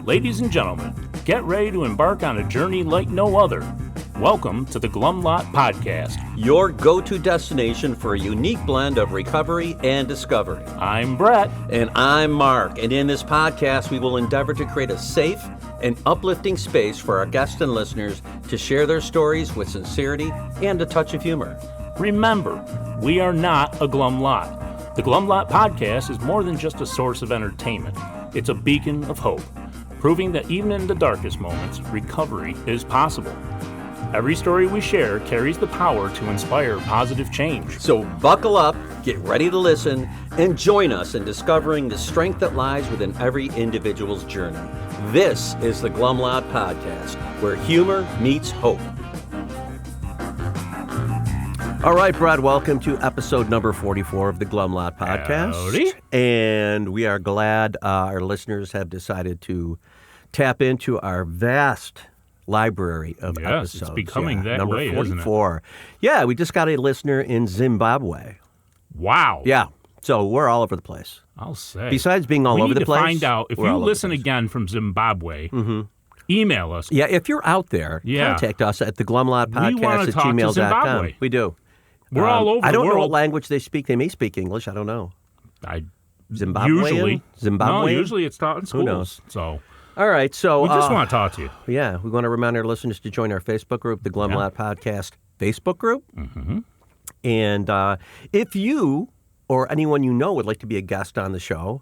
Ladies and gentlemen, get ready to embark on a journey like no other. Welcome to the Glum Lot Podcast, your go-to destination for a unique blend of recovery and discovery. I'm Brett. And I'm Mark. And in this podcast, we will endeavor to create a safe and uplifting space for our guests and listeners to share their stories with sincerity and a touch of humor. Remember, we are not a Glum Lot. The Glum Lot Podcast is more than just a source of entertainment. It's a beacon of hope, proving that even in the darkest moments, recovery is possible. Every story we share carries the power to inspire positive change. So buckle up, get ready to listen, and join us in discovering the strength that lies within every individual's journey. This is the Glum Lot Podcast, where humor meets hope. All right, Brad, welcome to episode number 44 of the Glum Lot Podcast. Howdy. And we are glad our listeners have decided to tap into our vast library of episodes. It's becoming that number way, 44. isn't it? Yeah, we just got a listener in Zimbabwe. Wow. Yeah, so we're all over the place. I'll say. Besides being all over the place, we need to find out, if you listen again from Zimbabwe, email us. Yeah, if you're out there, contact us at the Glum Lot Podcast at gmail.com. We do. We're all over the world. I don't know what language they speak. They may speak English. I don't know. Zimbabwean? No, usually it's taught in schools. Who knows? So, all right, so we just want to talk to you. Yeah, we want to remind our listeners to join our Facebook group, the Glum Lot Podcast Facebook group. Mm-hmm. And if you or anyone you know would like to be a guest on the show,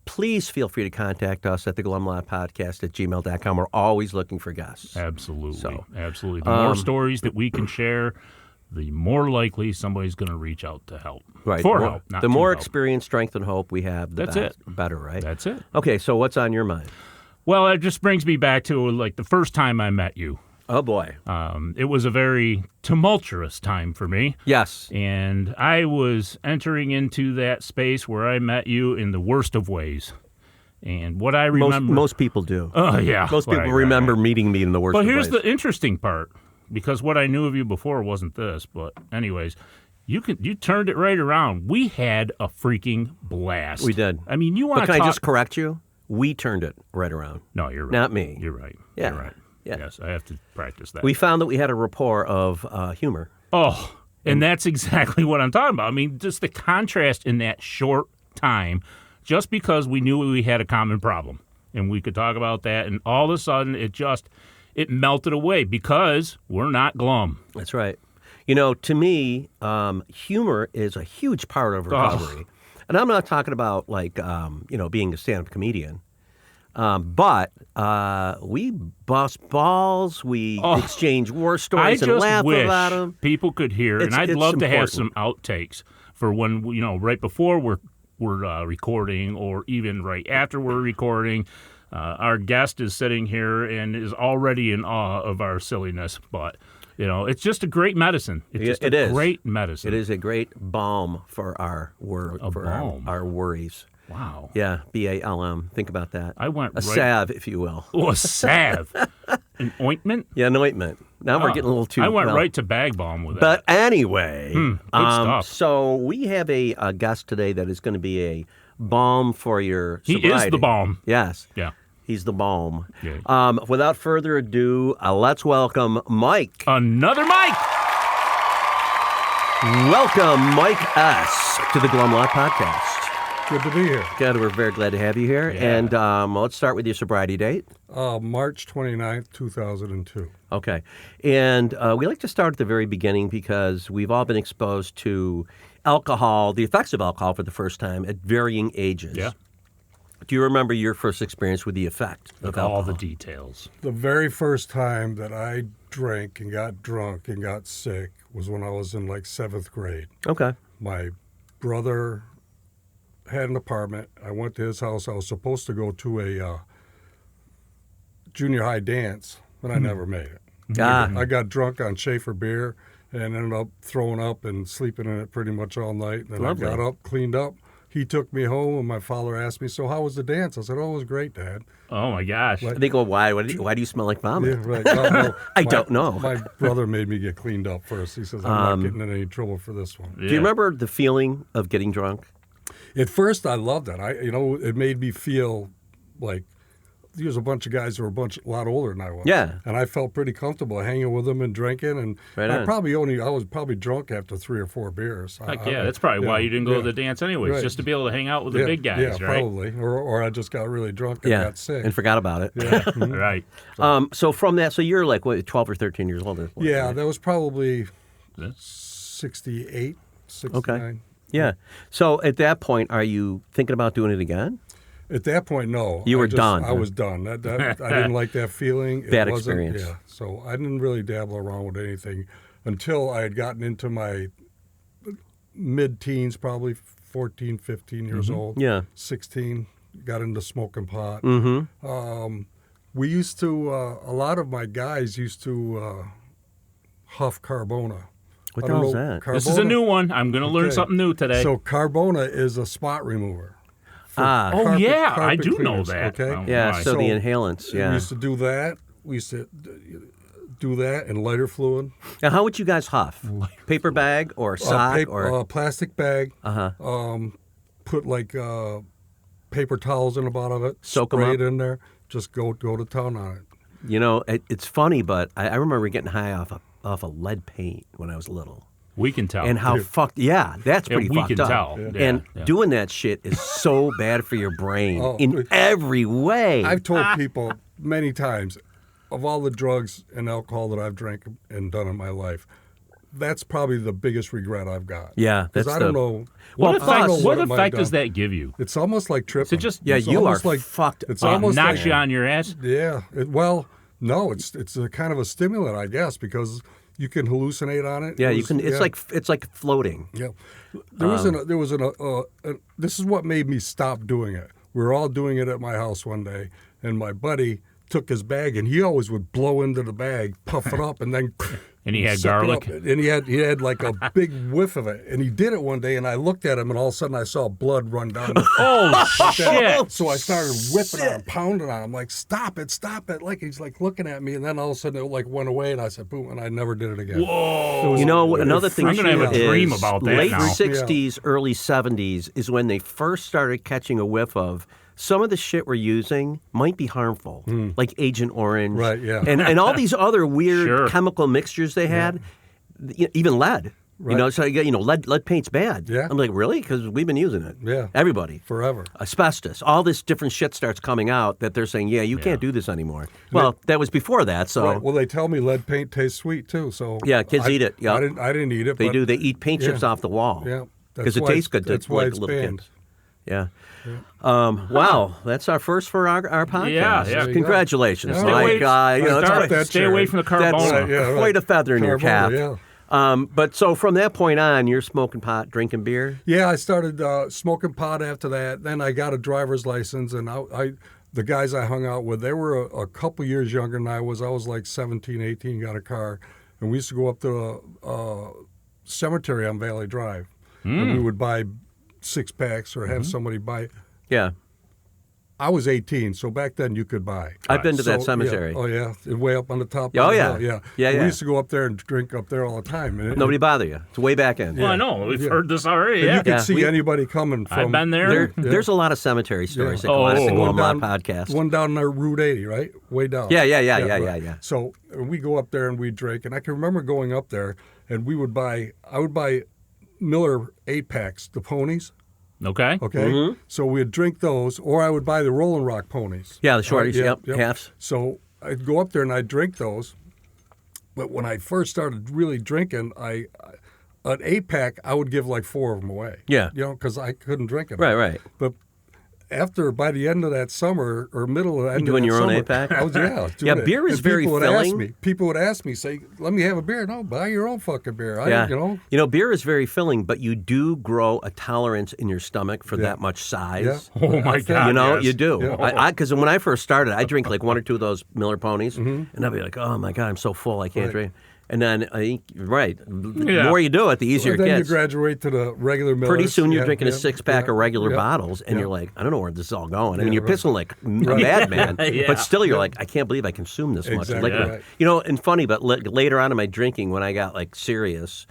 please feel free to contact us at the Glum Lot Podcast at gmail.com. We're always looking for guests. Absolutely. Absolutely. The more stories that we can share, the more likely somebody's going to reach out to help. Right. Help, not the more help. Experience, strength, and hope we have, the better, right? That's it. Okay, so what's on your mind? Well, it just brings me back to like the first time I met you. Oh, boy. It was a very tumultuous time for me. Yes. And I was entering into that space where I met you in the worst of ways. And what I remember... Most people do. Oh, yeah. Most people remember meeting me in the worst of ways. But here's the interesting part, because what I knew of you before wasn't this. But anyways, you turned it right around. We had a freaking blast. We did. I mean, you want to But can I just correct you? We turned it right around. No, you're right. Not me. You're right. Yeah. You're right. Yeah. Yes, I have to practice that. We found that we had a rapport of humor. Oh, and that's exactly what I'm talking about. I mean, just the contrast in that short time, just because we knew we had a common problem and we could talk about that, and all of a sudden it melted away because we're not glum. That's right. You know, to me, humor is a huge part of recovery. And I'm not talking about like, being a stand-up comedian. But we bust balls, we exchange war stories and laugh about them. People could hear, and I'd love to have some outtakes for when, right before we're recording, or even right after we're recording. Our guest is sitting here and is already in awe of our silliness, but it's just a great medicine. It's just a great medicine. It is a great balm for our our worries. Wow. Yeah, BALM. Think about that. A salve, if you will. Oh, a salve. An ointment? Yeah, an ointment. Now we're getting a little too... I went right to bag balm with that. But anyway, good stuff. So we have a guest today that is going to be a balm for your sobriety. He is the balm. Yes. Yeah. He's the balm. Yeah. Without further ado, let's welcome Mike. Another Mike! Welcome, Mike S., to the Glum Lot Podcast. Good to be here. Good. We're very glad to have you here. Yeah. And let's start with your sobriety date. March 29th, 2002. Okay. And we like to start at the very beginning because we've all been exposed to alcohol, the effects of alcohol for the first time at varying ages. Yeah. Do you remember your first experience with the effect of alcohol? All the details. The very first time that I drank and got drunk and got sick was when I was in like 7th grade. Okay. My brother had an apartment. I went to his house. I was supposed to go to a junior high dance, but I never made it. I got drunk on Schaefer beer and ended up throwing up and sleeping in it pretty much all night. And then I got up, cleaned up. He took me home, and my father asked me, "So how was the dance?" I said, "Oh, it was great, Dad." Oh, my gosh. They go, why do you smell like vomit? Yeah, right. No, I don't know. My brother made me get cleaned up first. He says, "I'm not getting in any trouble for this one." Yeah. Do you remember the feeling of getting drunk? At first, I loved it. It made me feel like was a bunch of guys who were a lot older than I was. Yeah. And I felt pretty comfortable hanging with them and drinking. And I was probably drunk after 3 or 4 beers. Heck yeah, that's probably why you didn't go to the dance anyways, just to be able to hang out with the big guys, right? Probably. Or I just got really drunk and got sick. And forgot about it. Yeah. Right. So from that, so you're like, what, 12 or 13 years old? Yeah, that was probably 68, 69. Okay. Yeah. So at that point, are you thinking about doing it again? At that point, no. You were done. I was done. I didn't like that feeling. Bad experience. Yeah. So I didn't really dabble around with anything until I had gotten into my mid-teens, probably 14, 15 years old. Yeah. 16, got into smoking pot. Mm-hmm. We used to, a lot of my guys used to huff Carbona. What the hell is that? This is a new one. I'm going to learn something new today. So Carbona is a spot remover. I do know that. Okay. So the inhalants, We used to do that. We used to do that and lighter fluid. Now, how would you guys huff? Paper bag or sock or plastic bag. Put like paper towels in the bottom of it. Soak them spray up. it in there. Just go to town on it. You know, it's funny, but I remember getting high off of lead paint when I was little. We can tell. And how fucked, that's pretty fucked up. We can tell. Yeah. And doing that shit is so bad for your brain in every way. I've told people many times, of all the drugs and alcohol that I've drank and done in my life, that's probably the biggest regret I've got. Yeah, because I don't know. What effect does that give you? It's almost like tripping. You are like fucked. It's almost knocks like, you on your ass. Yeah. No, it's a kind of a stimulant, I guess, because you can hallucinate on it. Yeah, you can. It's like floating. Yeah. This is what made me stop doing it. We were all doing it at my house one day, and my buddy took his bag, and he always would blow into the bag, puff it up, and then and he had garlic, and he had like a big whiff of it, and he did it one day, and I looked at him, and all of a sudden I saw blood run down. Shit! So I started whipping on him, pounding on him, like stop it! Like he's like looking at me, and then all of a sudden it like went away, and I said boom, and I never did it again. Whoa! Another thing I'm gonna have a dream about that late now. 60s, early 70s is when they first started catching a whiff of. Some of the shit we're using might be harmful, like Agent Orange, right? Yeah, and all these other weird chemical mixtures they had, even lead. Right. You know, so lead paint's bad. Yeah, I'm like, really? Because we've been using it. Yeah, everybody forever. Asbestos, all this different shit starts coming out that they're saying, you can't do this anymore. Well, that was before that. So right. Well, they tell me lead paint tastes sweet too. So kids eat it. Yeah, I didn't eat it. They do. They eat paint chips off the wall. Yeah, because it tastes good to like little kids. Yeah. Wow, that's our first for our podcast. Yeah. Congratulations, Mike. Stay away from the Carbona. That's quite a feather in your cap. Yeah. But so from that point on, you're smoking pot, drinking beer? Yeah, I started smoking pot after that. Then I got a driver's license, and the guys I hung out with, they were a couple years younger than I was. I was like 17, 18, got a car. And we used to go up to the cemetery on Valley Drive. And we would buy 6-packs or have somebody buy. Yeah. I was 18, so back then you could buy. I've been to that cemetery. Yeah. Oh, yeah. Way up on the top. Oh, yeah. Yeah. We used to go up there and drink up there all the time. Nobody bother you. It's way back in. Well, I know. We've heard this already. And you could see anybody coming from. I've been there. There's a lot of cemetery stories that go on at the Glum Lot Podcast. One down there, Route 80, right? Way down. Yeah. So we go up there and we drink. And I can remember going up there and I would buy Miller 8-packs, the ponies. Okay. Mm-hmm. So we'd drink those, or I would buy the Rolling Rock ponies. Yeah, the shorties, yep. Halves. So I'd go up there and I'd drink those. But when I first started really drinking, an 8-pack, I would give like 4 of them away. Yeah. Because I couldn't drink it. Right. But by the end of that summer, or middle of the end doing of that your summer, own 8-pack? I was doing it. Beer is very filling. People would ask me, say, let me have a beer. No, buy your own fucking beer. Beer is very filling, but you do grow a tolerance in your stomach for that much size. Yeah. Oh, my God. You do. Yeah. Because when I first started, I drink like 1 or 2 of those Miller ponies, and I'd be like, oh, my God, I'm so full, I can't drink. And then, the more you do it, the easier it gets. Then you graduate to the regular Millers. Pretty soon you're drinking a 6-pack of regular bottles, and you're like, I don't know where this is all going. I mean, you're pissing like a madman, but still you're like, I can't believe I consume this much liquor. Right. And funny, but later on in my drinking, when I got like serious,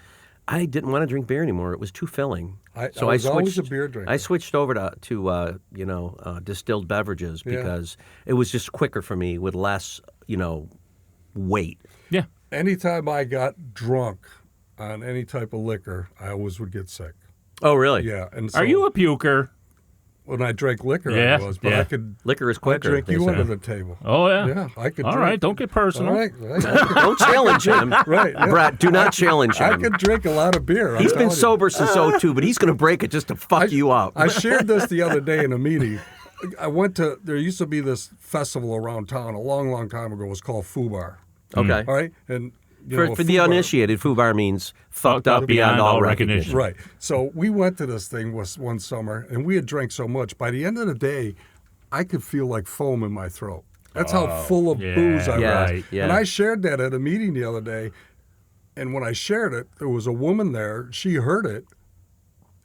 I didn't want to drink beer anymore. It was too filling. I was always a beer drinker. I switched over to distilled beverages because it was just quicker for me with less, weight. Yeah. Anytime I got drunk on any type of liquor, I always would get sick. Oh, really? Yeah. And so, Are you a puker? When I drank liquor, Yeah, I was, but yeah. I could. Liquor is I'd quicker. drink they you say. under the table. Oh, yeah. Yeah, I could. All drink. right, don't get personal. All right. Don't challenge him. Right. Yeah. Brett, do not challenge him. I could drink a lot of beer. He's been sober since 2002, but he's going to break it just to fuck you up. I shared this the other day in a meeting. I went to. There used to be this festival around town a long, long time ago. It was called Fubar. Okay. All right, and. For the uninitiated, FUBAR means fucked up beyond all recognition. Right. So we went to this thing one summer, and we had drank so much. By the end of the day, I could feel like foam in my throat. That's how full of booze I was. Right, And I shared that at a meeting the other day, and when I shared it, there was a woman there. She heard it,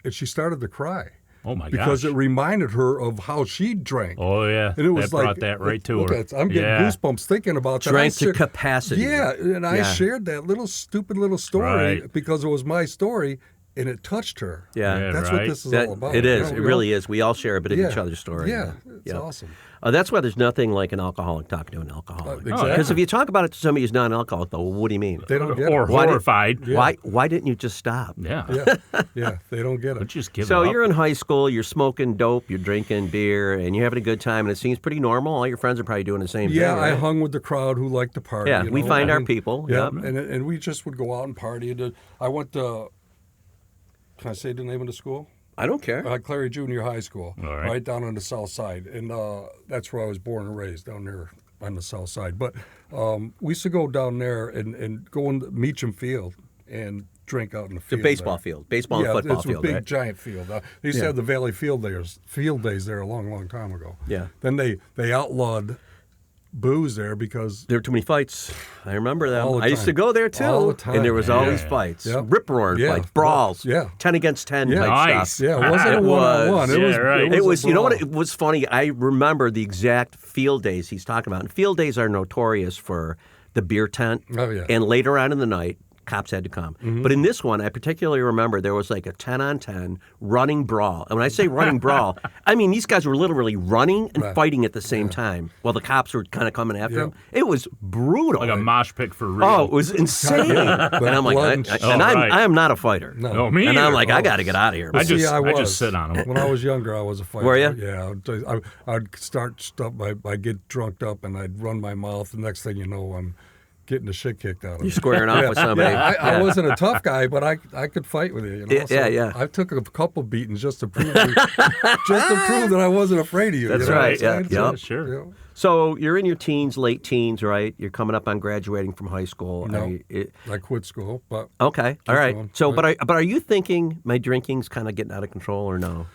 and she started to cry. Oh, my gosh. Because it reminded her of how she drank. Oh, yeah. And it was that brought that right to look her. at, I'm getting goosebumps thinking about that. Drank to capacity. Yeah, and I shared that stupid little story because it was my story, and it touched her. Yeah. That's what this is all about. It is. It really is. We all share a bit of each other's story. Yeah, it's awesome. That's why there's nothing like an alcoholic talking to an alcoholic. Exactly. Because if you talk about it to somebody who's not an alcoholic, though, what do you mean? They don't get Or it. horrified. Why didn't you just stop? Yeah. Yeah, they don't get it. Just give So it up. you're in high school, you're smoking dope, you're drinking beer, and you're having a good time, and it seems pretty normal. All your friends are probably doing the same thing. Yeah, right? I hung with the crowd who liked to party. Yeah, we find our people. Yeah, Yep. and we just would go out and party. I went to, can I say the name of the school? I don't care. Clary Junior High School, All right. right down on the south side. And that's where I was born and raised, down there on the south side. But we used to go down there and go in Meacham Field and drink out in the field. The baseball field. Baseball and football it's field, a big, right? giant field. They used to have the Valley Field days there a long, long time ago. Yeah. Then they outlawed booze there because There were too many fights. I remember them. All the I used to time. go there too. All the time. And there was Yeah. always fights. Yep. Rip-roaring Yeah. fights, brawls. Yeah. 10 against 10 Yeah. type Nice. stuff. yeah, it wasn't a It one-on-one. was. Yeah, right. It was, a you know what, brawl. it was funny. I remember the exact field days he's talking about. And field days are notorious for the beer tent. Oh, yeah. And later on in the night, cops had to come. Mm-hmm. But in this one, I particularly remember there was like a 10-on-10 running brawl. And when I say running brawl, I mean these guys were literally running and fighting at the same time while the cops were kind of coming after them. It was brutal. Like a mosh pit for real. Oh, it was insane. And I'm like, blood and I am not a fighter. No, me And I'm either. like, I got to get out of here. I just was. sit on them. When I was younger, I was a fighter. Were you? Yeah. I'd start stuff. I'd get drunked up and I'd run my mouth. The next thing you know, I'm getting the shit kicked out of me. You're squaring off with somebody. Yeah, I wasn't a tough guy, but I could fight with you. Yeah, So yeah. I took a couple beatings just to prove that I wasn't afraid of you. That's you know right, what I'm yeah, saying? yep. Sure. So you're in your teens, late teens, right? You're coming up on graduating from high school. No. I quit school, but Okay, all right. going. So, but are you thinking my drinking's kind of getting out of control or no?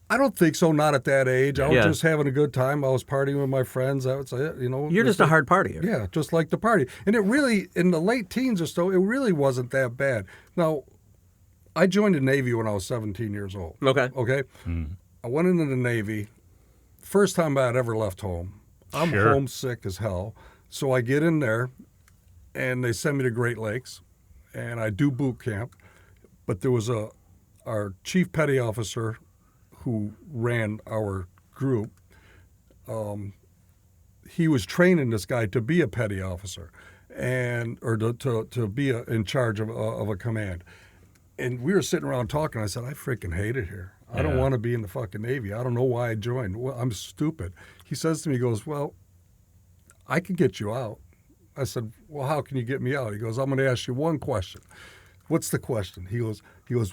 I don't think so. Not at that age. I was Yeah. just having a good time. I was partying with my friends. That was it. You're just a hard partier. Yeah, just like the party. And it really, in the late teens or so, it really wasn't that bad. Now, I joined the Navy when I was 17 years old. Okay. Okay? I went into the Navy. First time I had ever left home. I'm Sure. homesick as hell. So I get in there, and they send me to Great Lakes, and I do boot camp. But there was our chief petty officer who ran our group. He was training this guy to be a petty officer, or to be in charge of a command. And we were sitting around talking. I said, I freaking hate it here. I don't want to be in the fucking Navy. I don't know why I joined. Well, I'm stupid. He says to me, he goes, well, I can get you out. I said, well, how can you get me out? He goes, I'm going to ask you one question. What's the question? He goes,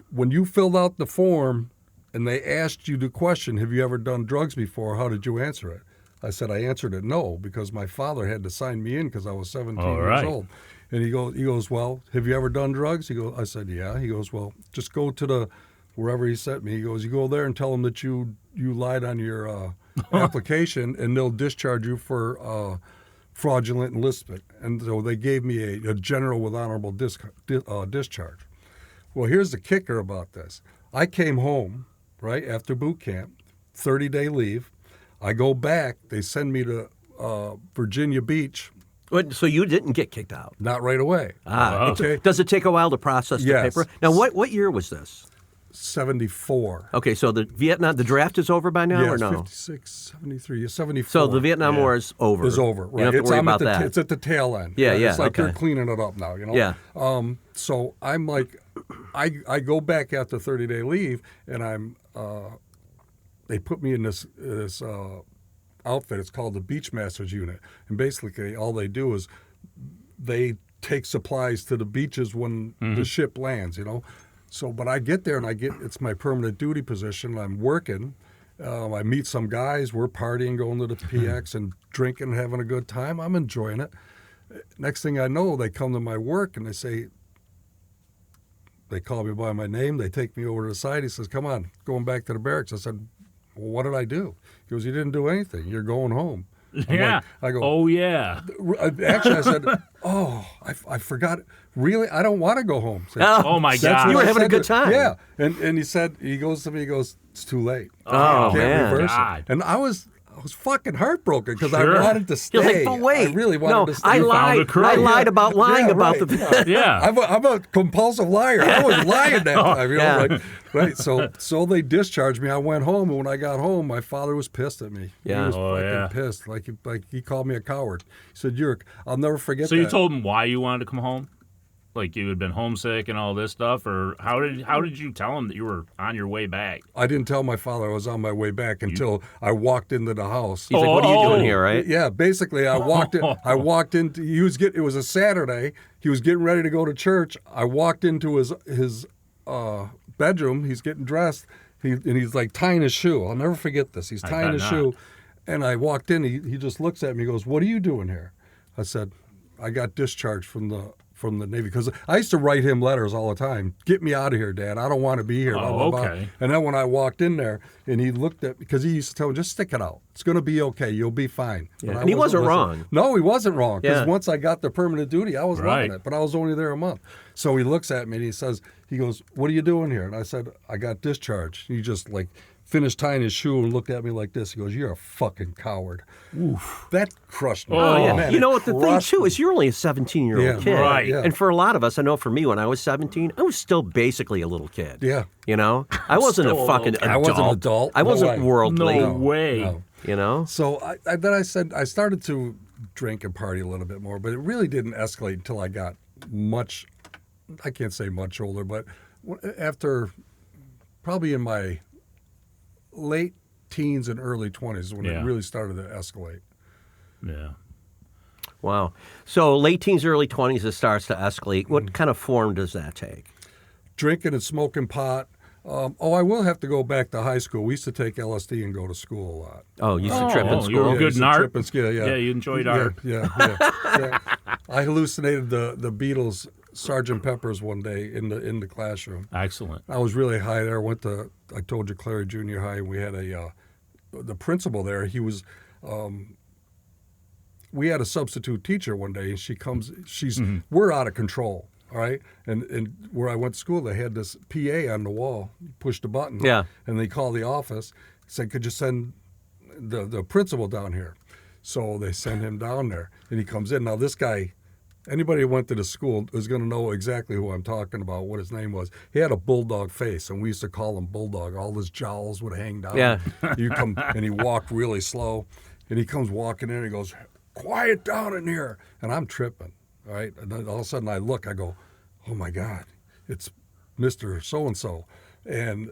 when you filled out the form and they asked you the question, have you ever done drugs before? How did you answer it? I said, I answered it no, because my father had to sign me in because I was 17 years old. And he goes, well, have you ever done drugs? I said, yeah. He goes, well, just go to wherever he sent me. He goes, you go there and tell them that you lied on your application, and they'll discharge you for fraudulent enlistment. And so they gave me a general with honorable discharge. Well, here's the kicker about this. I came home, right, after boot camp, 30-day leave. I go back. They send me to Virginia Beach So you didn't get kicked out? Not right away. Okay. Does it take a while to process the paper? Now, what year was this? 74. Okay, so the draft is over by now, or no? 56, 73, 74. So the Vietnam War is over. Is over, right. You don't have to worry about that. It's at the tail end. Yeah, It's like okay. you're cleaning it up now, Yeah. So I'm like, I go back after 30-day leave, and they put me in this outfit. It's called the Beachmasters Unit. And basically all they do is they take supplies to the beaches when the ship lands, So, but I get there and it's my permanent duty position. I'm working. I meet some guys. We're partying, going to the PX and drinking, having a good time. I'm enjoying it. Next thing I know, they come to my work and they call me by my name. They take me over to the side. He says, "Come on, going back to the barracks." I said, "Well, what did I do?" He goes, "You didn't do anything. You're going home." I go, "Oh, yeah." Actually, I said, "Oh, I forgot. Really? I don't want to go home." Oh, my God. You were having a good time. Yeah. And he goes to me, "It's too late. Oh, Can't man. reverse God. it." And I was fucking heartbroken because Sure. I wanted to stay. You're like, but wait. I really wanted to stay. I found lied. the crew. I lied about lying about right. the. Yeah. I'm a compulsive liar. I was lying that time. Yeah. Right. So they discharged me. I went home, and when I got home, my father was pissed at me. Yeah. He was Oh, fucking yeah. pissed. Like he called me a coward. He said, I'll never forget So that. you told him why you wanted to come home? Like you had been homesick and all this stuff, or how did you tell him that you were on your way back? I didn't tell my father I was on my way back until I walked into the house. He's like, "What are you doing here?" Right? Yeah, basically, I walked in. I walked into. It was a Saturday. He was getting ready to go to church. I walked into his bedroom. He's getting dressed. He's like tying his shoe. I'll never forget this. He's tying his shoe, and I walked in. He just looks at me. He goes, "What are you doing here?" I said, "I got discharged from the Navy," because I used to write him letters all the time. "Get me out of here, Dad. I don't want to be here." Blah, blah, okay. blah. And then when I walked in there, and he looked at, because he used to tell me, "Just stick it out. It's going to be okay. You'll be fine." Yeah. And he wasn't wrong. No, he wasn't wrong. Because Yeah. once I got the permanent duty, I was loving Right. it. But I was only there a month. So he looks at me and he goes, "What are you doing here?" And I said, "I got discharged." He just finished tying his shoe and looked at me like this. He goes, "You're a fucking coward." Oof. That crushed me. Oh, yeah. Man, You know it what the thing crushed too me. is, you're only a 17-year-old Yeah, kid, right. Yeah. And for a lot of us, I know for me, when I was 17, I was still basically a little kid. Yeah. I wasn't a Still a fucking little adult. I wasn't an adult. I No wasn't way. worldly. No way. No. So then I said, I started to drink and party a little bit more, but it really didn't escalate until I got much, I can't say much older, but after probably in my late teens and early 20s when it really started to escalate. Yeah. Wow. So late teens, early 20s, it starts to escalate. What kind of form does that take? Drinking and smoking pot. I will have to go back to high school. We used to take LSD and go to school a lot. Oh, you used to trip in you were school? good used in to art? trip in school, yeah. Yeah, you enjoyed art. Yeah. I hallucinated the Beatles' Sgt. Pepper's one day in the classroom. Excellent. I was really high there. I told you, Clary Junior High, and we had the principal there. He was, we had a substitute teacher one day, and she comes, we're out of control, all right? And where I went to school, they had this PA on the wall, pushed a button, and they called the office, said, "Could you send the principal down here?" So they send him down there, and he comes in. Now this guy, anybody who went to the school is going to know exactly who I'm talking about, what his name was. He had a bulldog face, and we used to call him Bulldog. All his jowls would hang down. Yeah. And he walked really slow, and he comes walking in, and he goes, "Quiet down in here." And I'm tripping, all right? And then all of a sudden I look, I go, "Oh, my God, it's Mr. So-and-so." And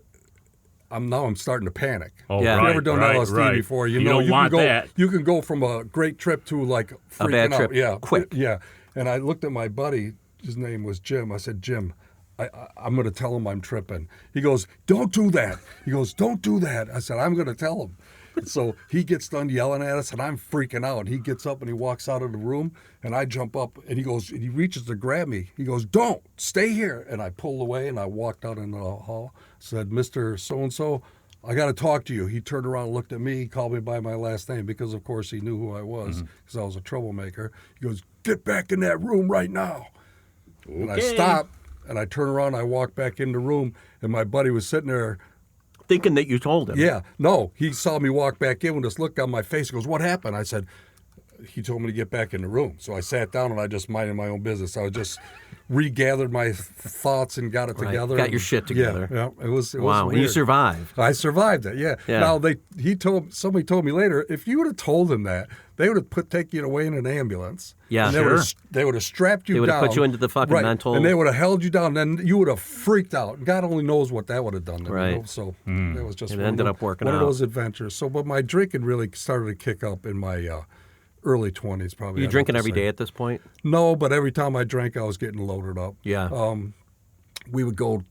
I'm starting to panic. Oh, Yeah. If you've ever done right, LSD right. before, You know don't you want can go. that. You can go from a great trip to like freaking A bad out. trip, Yeah, quick. Yeah. And I looked at my buddy. His name was Jim. I said, "Jim, I'm going to tell him I'm tripping." He goes, "Don't do that." He goes, "Don't do that." I said, "I'm going to tell him." So he gets done yelling at us, and I'm freaking out. He gets up and he walks out of the room, and I jump up, and he reaches to grab me. He goes, "Don't, stay here." And I pulled away, and I walked out into the hall, said, "Mr. So-and-so, I got to talk to you." He turned around and looked at me. He called me by my last name because, of course, he knew who I was because I was a troublemaker. He goes, "Get back in that room right now." And I stopped, and I turn around, and I walk back in the room, and my buddy was sitting there. Thinking that you told him. Yeah, no, he saw me walk back in with this look on my face. He goes, "What happened?" I said, he told me to get back in the room. So I sat down and I just minded my own business. I was just regathered my thoughts and got it together. Got your shit together. Yeah. It was wow. weird. And you survived. I survived it. Yeah. Now somebody told me later, if you would have told them that, they would have taken you away in an ambulance. Yeah, and they would have strapped you down. They would have put you into the fucking mental. And they would have held you down. Then you would have freaked out. God only knows what that would have done. Right. You know? So that was just it ended up working one out. of those adventures. So, but my drinking really started to kick up in my early 20s, probably. You drinking every day at this point? No, but every time I drank, I was getting loaded up. Yeah. We would go.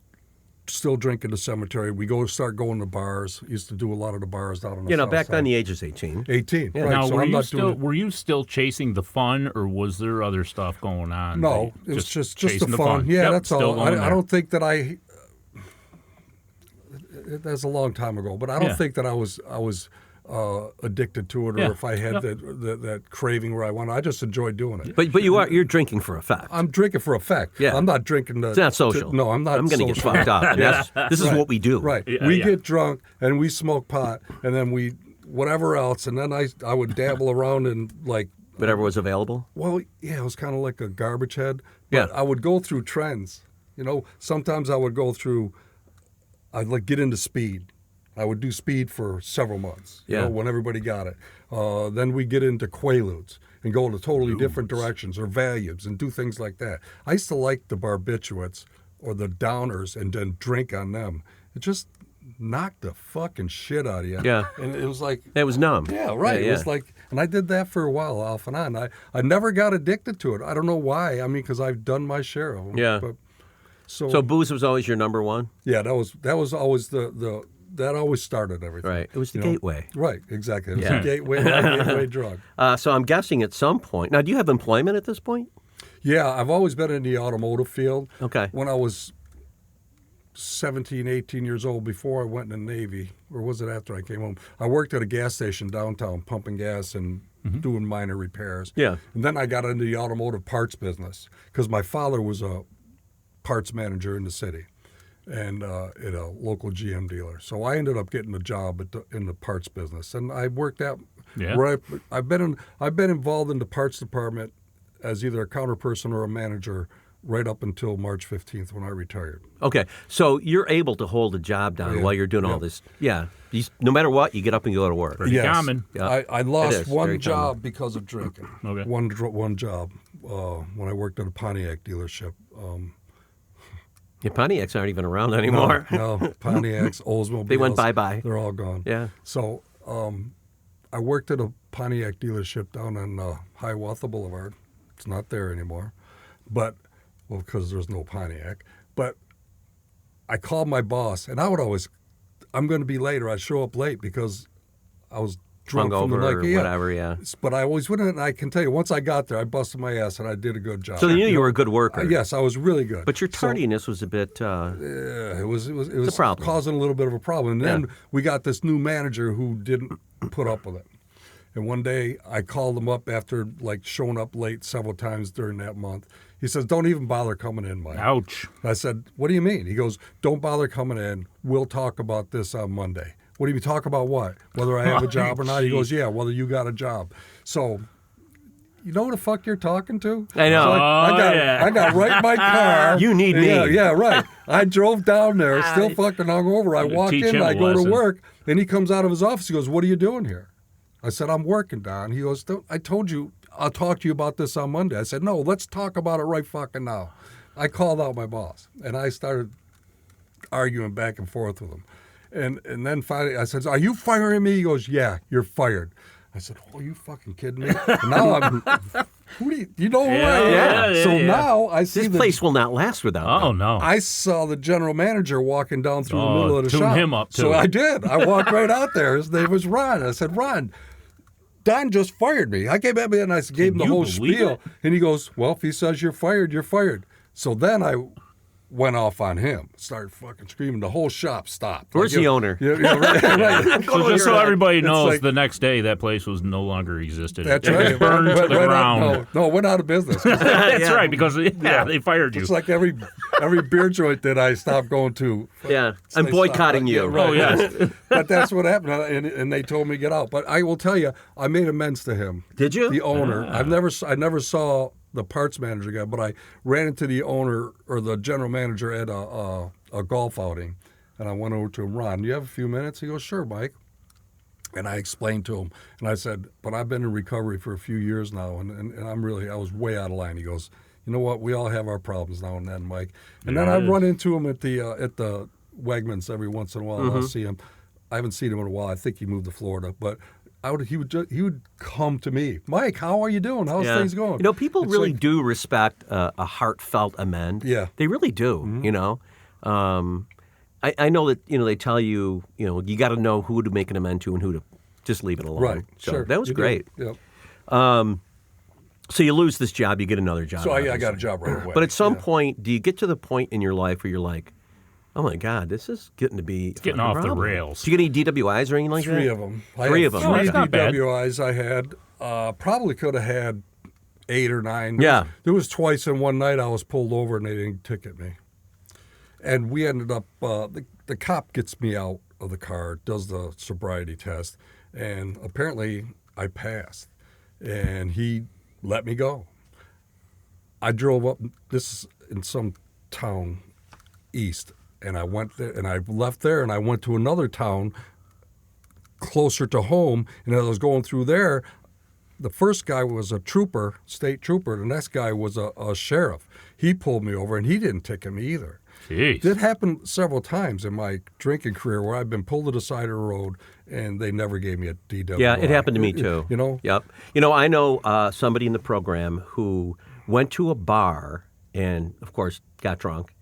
Still drink in the cemetery. We start going to bars. Used to do a lot of the bars down on the south back side. then the age was 18. 18. Yeah. Right. Now, So were you still chasing the fun, or was there other stuff going on? No, it was just the chasing fun. Yeah, Yep, that's still all. I going don't think that that's a long time ago, but I don't think that I was addicted to it, or if I had that craving where I wanted. I just enjoyed doing it. But you're drinking for effect. I'm drinking for effect. Yeah. I'm not drinking to. It's not social. No, I'm not. I'm going to get fucked up. This is what we do. Right. Yeah, we get drunk and we smoke pot, and then we whatever else, and then I would dabble around and like. Whatever was available. Well, yeah, it was kind of like a garbage head. But I would go through trends. Sometimes I would go through. I'd get into speed. I would do speed for several months, when everybody got it. Then we get into Quaaludes and go into totally different directions, or Valiums, and do things like that. I used to like the barbiturates or the downers and then drink on them. It just knocked the fucking shit out of you. Yeah. And it was like... It was numb. Yeah, right. Yeah, It was like... And I did that for a while, off and on. I never got addicted to it. I don't know why. I mean, because I've done my share of them. Yeah. But, so booze was always your number one? Yeah, that was always that always started everything. Right. It was the gateway. Right, exactly. It was a gateway drug. So I'm guessing at some point. Now, do you have employment at this point? Yeah, I've always been in the automotive field. Okay. When I was 17, 18 years old, before I went in the Navy, or was it after I came home, I worked at a gas station downtown, pumping gas and doing minor repairs. Yeah. And then I got into the automotive parts business because my father was a parts manager in the city. And at a local GM dealer. So I ended up getting a job in the parts business, and I worked out. Yeah. Where I've been involved in the parts department as either a counter person or a manager right up until March 15th when I retired. Okay, so you're able to hold a job down while you're doing all this. Yeah, no matter what, you get up and go to work. Pretty common. Yeah. I lost Very one common. job because of drinking. Okay. One job when I worked at a Pontiac dealership. Your Pontiacs aren't even around anymore. No, Pontiacs, Oldsmobiles. They went bye-bye. They're all gone. Yeah. So I worked at a Pontiac dealership down on Hiawatha Boulevard. It's not there anymore. Because there's no Pontiac. But I called my boss, and I'm going to be late, or I'd show up late because I was drunk from the night. Or whatever, yeah. But I always went in, and I can tell you, once I got there, I busted my ass, and I did a good job. So they knew you were a good worker. Yes, I was really good. But your tardiness was a bit... Yeah, it was a problem. causing a little bit of a problem. And then we got this new manager who didn't put up with it. And one day I called him up after showing up late several times during that month. He says, "Don't even bother coming in, Mike." Ouch. I said, "What do you mean?" He goes, "Don't bother coming in. We'll talk about this on Monday." What do you talk about? What? Whether I have a job or not? He goes, "Yeah, whether you got a job." So, you know who the fuck you're talking to? I know. So I got right in my car. You need me. Yeah, right. I drove down there, still fucking hungover. I walk teach in, him a I go to lesson. work, and he comes out of his office. He goes, "What are you doing here?" I said, "I'm working, Don." He goes, "I told you I'll talk to you about this on Monday." I said, "No, let's talk about it right fucking now." I called out my boss, and I started arguing back and forth with him. And then finally I said, "Are you firing me?" He goes, "Yeah, you're fired." I said, "Oh, you fucking kidding me?" And now I'm, who do you know who I am? Yeah, So now I see This place will not last without Oh, them. no. I saw the general manager walking down through the middle of the tune shop. him up, too. So I did. I walked right out there. His name was Ron. I said, "Ron, Don just fired me." I came at me and I gave him the you whole believe spiel. it? And he goes, "Well, if he says you're fired, you're fired." So then I went off on him. Started fucking screaming. The whole shop stopped. Where's the owner? Yeah, right. So just so everybody knows, the next day that place was no longer existed. That's It right. was burned to the ground. No, it went out of business. That's right, because they fired you. It's like every beer joint that I stopped going to. Yeah, I'm boycotting you. Yeah, right. Oh, yes. But that's what happened, and they told me to get out. But I will tell you, I made amends to him. Did you? The owner. I never saw the parts manager guy, but I ran into the owner or the general manager at a golf outing, and I went over to him. Ron, do you have a few minutes? He goes, sure, Mike. And I explained to him, and I said, but I've been in recovery for a few years now, and I was way out of line. He goes, you know what? We all have our problems now and then, Mike. And then I run into him at the Wegmans every once in a while. I'll see him. I haven't seen him in a while. I think he moved to Florida, but he would come to me. Mike, how are you doing? How's things going? You know, people really do respect a heartfelt amend. Yeah. They really do, you know. I know that, they tell you, you got to know who to make an amend to and who to just leave it alone. Right, So sure. that was great. Yep. So you lose this job, you get another job. So I obviously. got a job right away. But at some point, do you get to the point in your life where you're like, oh my God, this is getting to be getting off the rails. Did you get any DWIs or anything like that? Three of them. Three of them. Oh, that's Okay. not bad. DWIs I had. Probably could have had 8 or 9. Yeah. There was twice in one night I was pulled over and they didn't ticket me. And we ended up, the cop gets me out of the car, does the sobriety test, and apparently I passed. And he let me go. I drove up, this is in some town east, and I went there, and I left there, and I went to another town closer to home, and as I was going through there, the first guy was a trooper, state trooper. The next guy was a sheriff. He pulled me over, and he didn't ticket me either. Jeez. It happened several times in my drinking career where I've been pulled to the side of the road, and they never gave me a DWI. Yeah, it happened to me too. You know? Yep. I know somebody in the program who went to a bar and, of course, got drunk.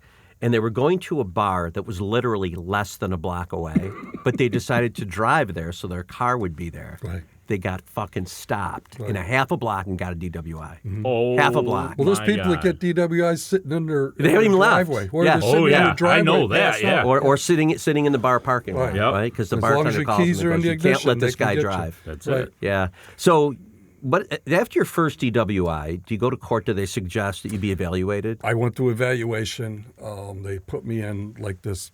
And they were going to a bar that was literally less than a block away, but they decided to drive there so their car would be there. Right. They got fucking stopped in a half a block and got a DWI. Oh, Half a block. Well, there's my people God. that get DWIs sitting in their They haven't even left. driveway. Or Yeah. they're sitting Oh, in yeah. their driveway I know that, passed yeah. out. Or sitting in the bar parking lot, Right. Yep. right? Because the As long as bartender your calls keys them are in and the goes, you can't ignition, let this they can guy get you. drive. That's Right. it. Yeah. So, but after your first DWI, do you go to court? Do they suggest that you be evaluated? I went to evaluation. They put me in like this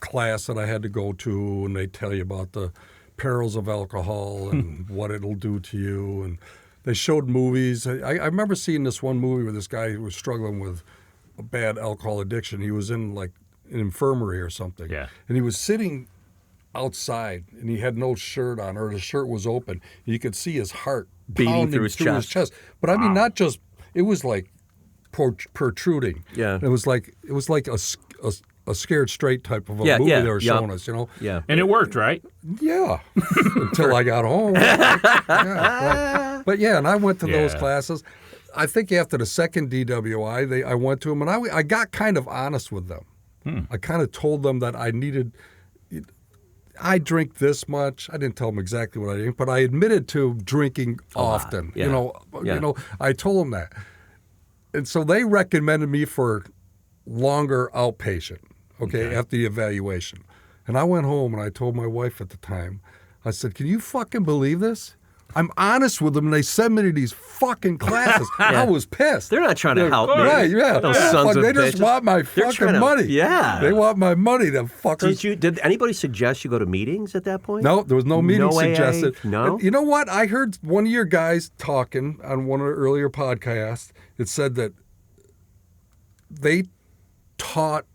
class that I had to go to, and they tell you about the perils of alcohol and what it'll do to you. And they showed movies. I remember seeing this one movie where this guy who was struggling with a bad alcohol addiction. He was in like an infirmary or something. Yeah. And he was sitting outside, and he had no shirt on, or the shirt was open. And you could see his heart Beating pounding through his chest. But I mean, not just, it was like protruding. Yeah. It was like a scared straight type of a Yeah, movie yeah, they were yep. showing us, you know? Yeah. And it worked, right? Yeah. Until I got home. Yeah, right. But yeah, and I went to those Yeah. classes. I think after the second DWI, I went to them, and I got kind of honest with them. I kind of told them that I drink this much. I didn't tell them exactly what I drink, but I admitted to drinking often. Yeah. You know, I told them that. And so they recommended me for longer outpatient, okay, after the evaluation. And I went home and I told my wife at the time, I said, can you fucking believe this? I'm honest with them, and they sent me to these fucking classes. I was pissed. They're not trying to help me. Right, yeah. Those Yeah, sons of they just bitches. want my They're fucking trying to- money. yeah. They want my money, the fuckers. Did anybody suggest you go to meetings at that point? No, there was no meeting No AA? suggested. No? And you know what? I heard one of your guys talking on one of the earlier podcasts. It said that they taught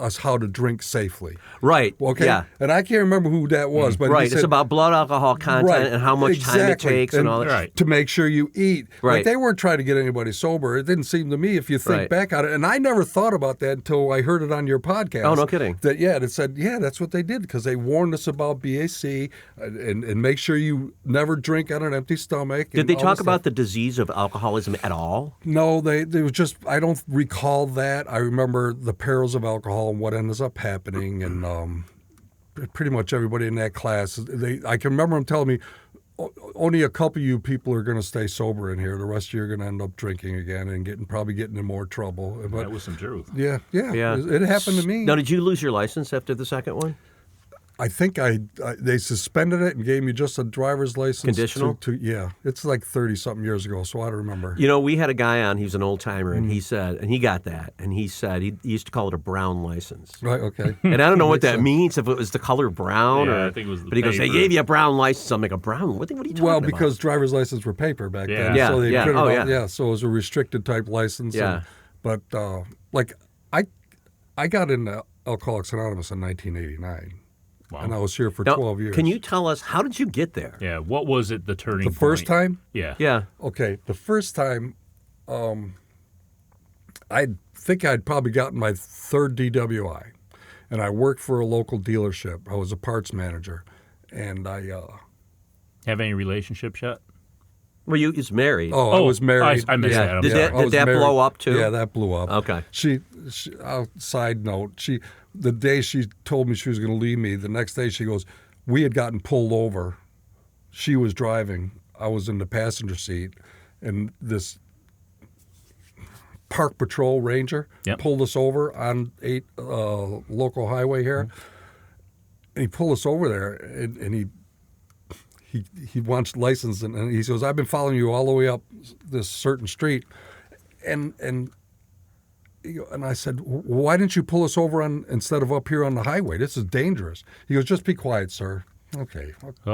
us how to drink safely. Right. Okay? Yeah. And I can't remember who that was, but he Right. said, it's about blood alcohol content Right, and how much time it exactly. takes and all that. Right. to make sure you eat. Right. Like they weren't trying to get anybody sober. It didn't seem to me, if you think Right. back on it. And I never thought about that until I heard it on your podcast. Oh, no kidding. It said, that's what they did, because they warned us about BAC and make sure you never drink on an empty stomach. Did and they all talk this about stuff. the disease of alcoholism at all? No, they was just, I don't recall that. I remember the perils of alcohol and what ends up happening, and pretty much everybody in that class, I can remember them telling me, only a couple of you people are going to stay sober in here. The rest of you are going to end up drinking again and probably getting in more trouble. But that was some truth. Yeah. It happened to me. Now, did you lose your license after the second one? I think they suspended it and gave me just a driver's license. Conditional? Yeah. It's like 30-something years ago, so I don't remember. You know, we had a guy on, he was an old timer, and he said, and he got that, and he said he used to call it a brown license. Right, okay. And I don't know what that means, if it was the color brown Yeah, or. I think it was the But he goes, they paper. gave you a brown license. I'm like, a brown? What are you talking about? Well, because driver's licenses were paper back then. Yeah, So they yeah. printed Oh, out, yeah. so it was a restricted type license. Yeah. But I got into Alcoholics Anonymous in 1989. Wow. And I was here for Now, 12 years. Can you tell us, how did you get there? Yeah, what was it, the turning The first point? time? Yeah. Yeah. Okay, the first time, I think I'd probably gotten my third DWI, and I worked for a local dealership. I was a parts manager, and I Have any relationships yet? Well, you was married. I was married. I missed Yeah. that. I'm Did sorry. that- I was married. blow up, too? Yeah, that blew up. Okay. She side note, the day she told me she was going to leave me, the next day she goes, we had gotten pulled over. She was driving. I was in the passenger seat, and this Park Patrol Ranger pulled us over on local highway here. And he pulled us over there, and he wants license, and he goes, I've been following you all the way up this certain street. And I said, why didn't you pull us over instead of up here on the highway? This is dangerous. He goes, just be quiet, sir. Okay,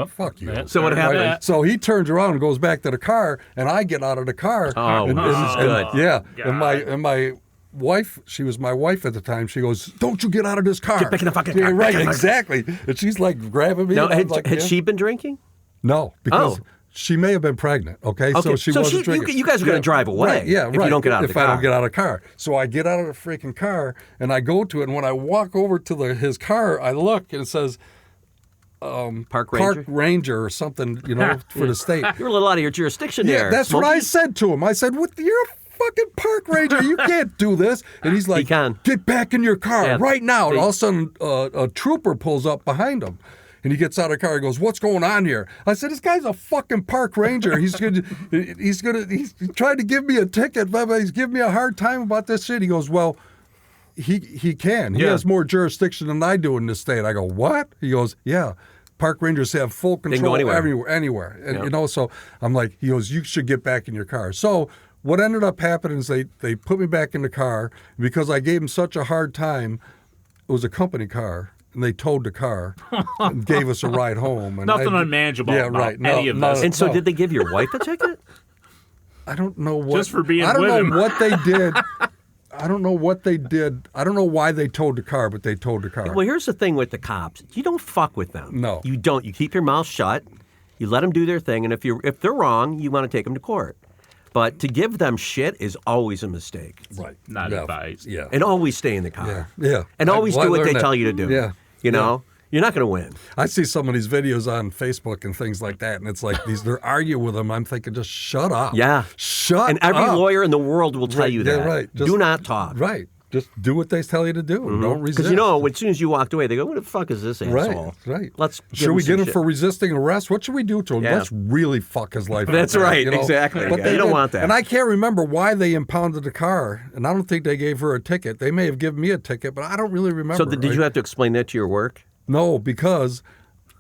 fuck you. Yeah. So what happened? So he turns around and goes back to the car, and I get out of the car. Oh, and, this is good. Yeah, God. and my wife, she was my wife at the time. She goes, "Don't you get out of this car? Get back in the fucking Yeah, car. right, Back in the exactly." And she's like grabbing me. Now, and I was like, had yeah. she been drinking? No, because Oh. she may have been pregnant. Okay, Okay, so she so wasn't drinking. you guys are going to drive away Right, yeah, if you don't get out of the I car. don't get out of the car. So I get out of the freaking car and I go to it. And when I walk over to his car, I look and it says Park Ranger? Park Ranger or something, for the state. You're a little out of your jurisdiction Yeah, there. that's what Smokey. I said to him. I said, "What? You're a fucking park ranger. You can't do this." And he's like, He can. "Get back in your car Yeah. right now." And See? all of a sudden, a trooper pulls up behind him. And he gets out of the car. He goes, "What's going on here?" I said, "This guy's a fucking park ranger. He's trying to give me a ticket, but he's giving me a hard time about this shit." He goes, "Well, he can. He Yeah. has more jurisdiction than I do in this state." I go, "What?" He goes, "Yeah. Park rangers have full can control go anywhere. anywhere." And Yeah. so I'm like, he goes, "You should get back in your car." So what ended up happening is they put me back in the car because I gave him such a hard time. It was a company car, and they towed the car and gave us a ride home. And Nothing unmanageable about any of this. And so did they give your wife a ticket? I don't know what. Just for being I don't with know him. what they did. I don't know what they did. I don't know why they towed the car, but they towed the car. Well, here's the thing with the cops. You don't fuck with them. No. You don't. You keep your mouth shut. You let them do their thing. And if they're wrong, you want to take them to court. But to give them shit is always a mistake. Right. Not advised. Yeah. And always stay in the car. Yeah. And always do what they learned tell that. you to do. Yeah. You know? You're not going to win. I see some of these videos on Facebook and things like that, and it's like they're arguing with them. I'm thinking, just shut up. Yeah. Shut And every up. lawyer in the world will tell Right, you yeah, that. right. Just- Do not talk. Right. Just do what they tell you to do. And don't resist. Because as soon as you walked away, they go, "What the fuck is this asshole?" Right. Let's Should we get him some for shit. resisting arrest? What should we do to him? Yeah. Let's really fuck his life. That's up, right, exactly. But Yeah, you don't did. want that. And I can't remember why they impounded the car, and I don't think they gave her a ticket. They may have given me a ticket, but I don't really remember. So did you have to explain that to your work? No, because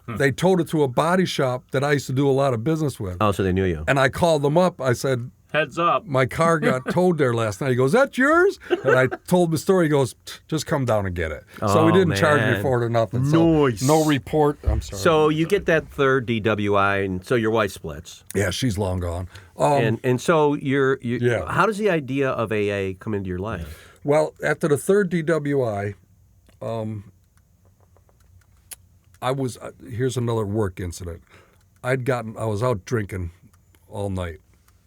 they towed it to a body shop that I used to do a lot of business with. Oh, so they knew you. And I called them up. I said, Heads up. my car got towed there last night. He goes, "That's yours?" And I told him the story. He goes, "Just come down and get it." So he Oh, didn't charge me man. for it or nothing. So Nice. no report. I'm sorry. So you get that third DWI, and so your wife splits. yeah, she's long gone. And so you Yeah. how does the idea of AA come into your life? Well, after the third DWI, I was here's another work incident. I was out drinking all night,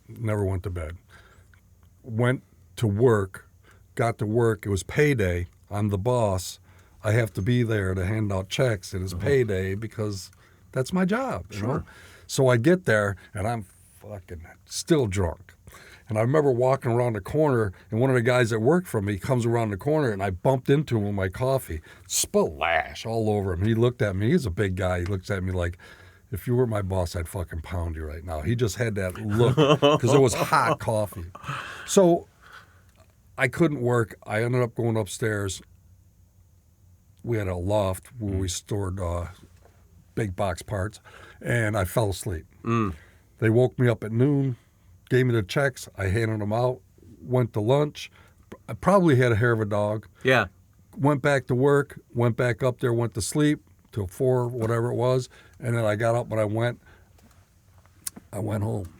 never went to bed. Went to work, got to work. It was payday. I'm the boss. I have to be there to hand out checks. It is payday because that's my job. You know? So I get there and I'm fucking still drunk. And I remember walking around the corner, and one of the guys that worked for me comes around the corner, and I bumped into him with my coffee. Splash all over him. He looked at me. He's a big guy. He looks at me like, if you were my boss, I'd fucking pound you right now. He just had that look because it was hot coffee. So I couldn't work. I ended up going upstairs. We had a loft where we stored big box parts, and I fell asleep. They woke me up at noon, gave me the checks. I handed them out, went to lunch. I probably had a hair of a dog. Yeah. Went back to work, went back up there, went to sleep till 4, whatever it was, and then I got up and I went home.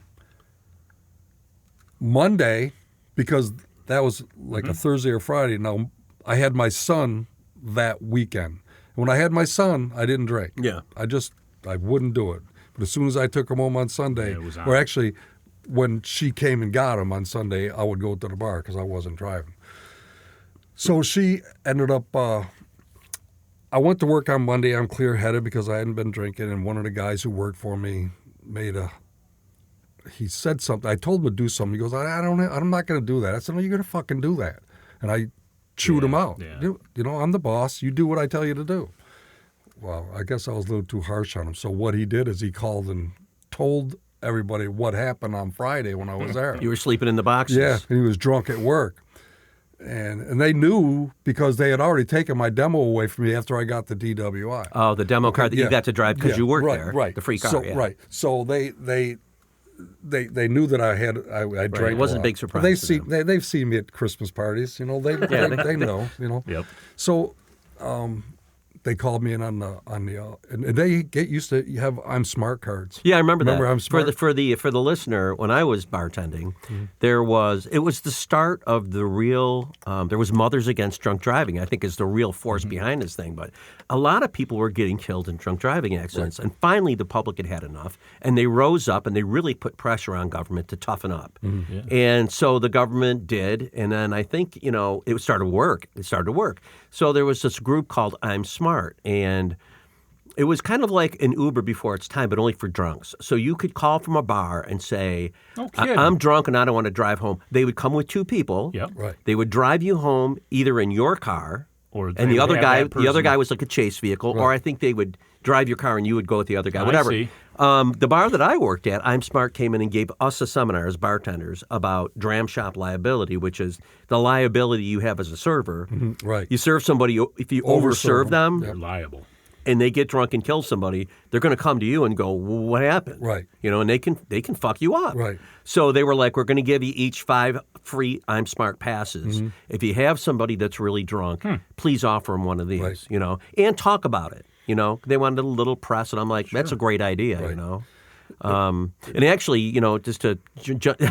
Monday, because that was like a Thursday or Friday, now I had my son that weekend. When I had my son, I didn't drink. Yeah. I wouldn't do it. But as soon as I took him home on Sunday, or actually when she came and got him on Sunday, I would go to the bar because I wasn't driving. So she ended up, I went to work on Monday. I'm clear-headed because I hadn't been drinking, and one of the guys who worked for me he said something. I told him to do something. He goes, I'm not going to do that. I said, no, you're going to fucking do that. And I chewed him out. Yeah. You know, I'm the boss. You do what I tell you to do. Well, I guess I was a little too harsh on him. So what he did is he called and told everybody what happened on Friday when I was there. You were sleeping in the boxes. Yeah, and he was drunk at work. And they knew because they had already taken my demo away from me after I got the DWI. Oh, the demo car that you got to drive because you worked there. Right. The free car, so, Right. So they knew that I drank. It wasn't a big surprise. They've seen me at Christmas parties. You know, they know. You know. Yep. So they called me in on the and they get used to have I'm Smart cards. Yeah, I remember that. I'm Smart. For the listener, when I was bartending, it was the start of the real. There was Mothers Against Drunk Driving, I think, is the real force behind this thing. But a lot of people were getting killed in drunk driving accidents, and finally the public had enough, and they rose up and they really put pressure on government to toughen up. Yeah. And so the government did, and then I think it started to work. So there was this group called I'm Smart, and it was kind of like an Uber before its time, but only for drunks. So you could call from a bar and say, I'm drunk and I don't want to drive home. They would come with 2 people. Yep. Right. They would drive you home either in your car, and the other guy was like a chase vehicle, or I think they would drive your car and you would go with the other guy, whatever. I see. The bar that I worked at, I'm Smart came in and gave us a seminar as bartenders about dram shop liability, which is the liability you have as a server. Right. You serve somebody, if you overserve them, You're liable. and they get drunk and kill somebody, they're going to come to you and go, well, what happened? Right. And they can fuck you up. Right. So they were like, we're going to give you each 5 free I'm Smart passes. If you have somebody that's really drunk, please offer them one of these, and talk about it. They wanted a little press, and I'm like, that's a great idea, And actually, just to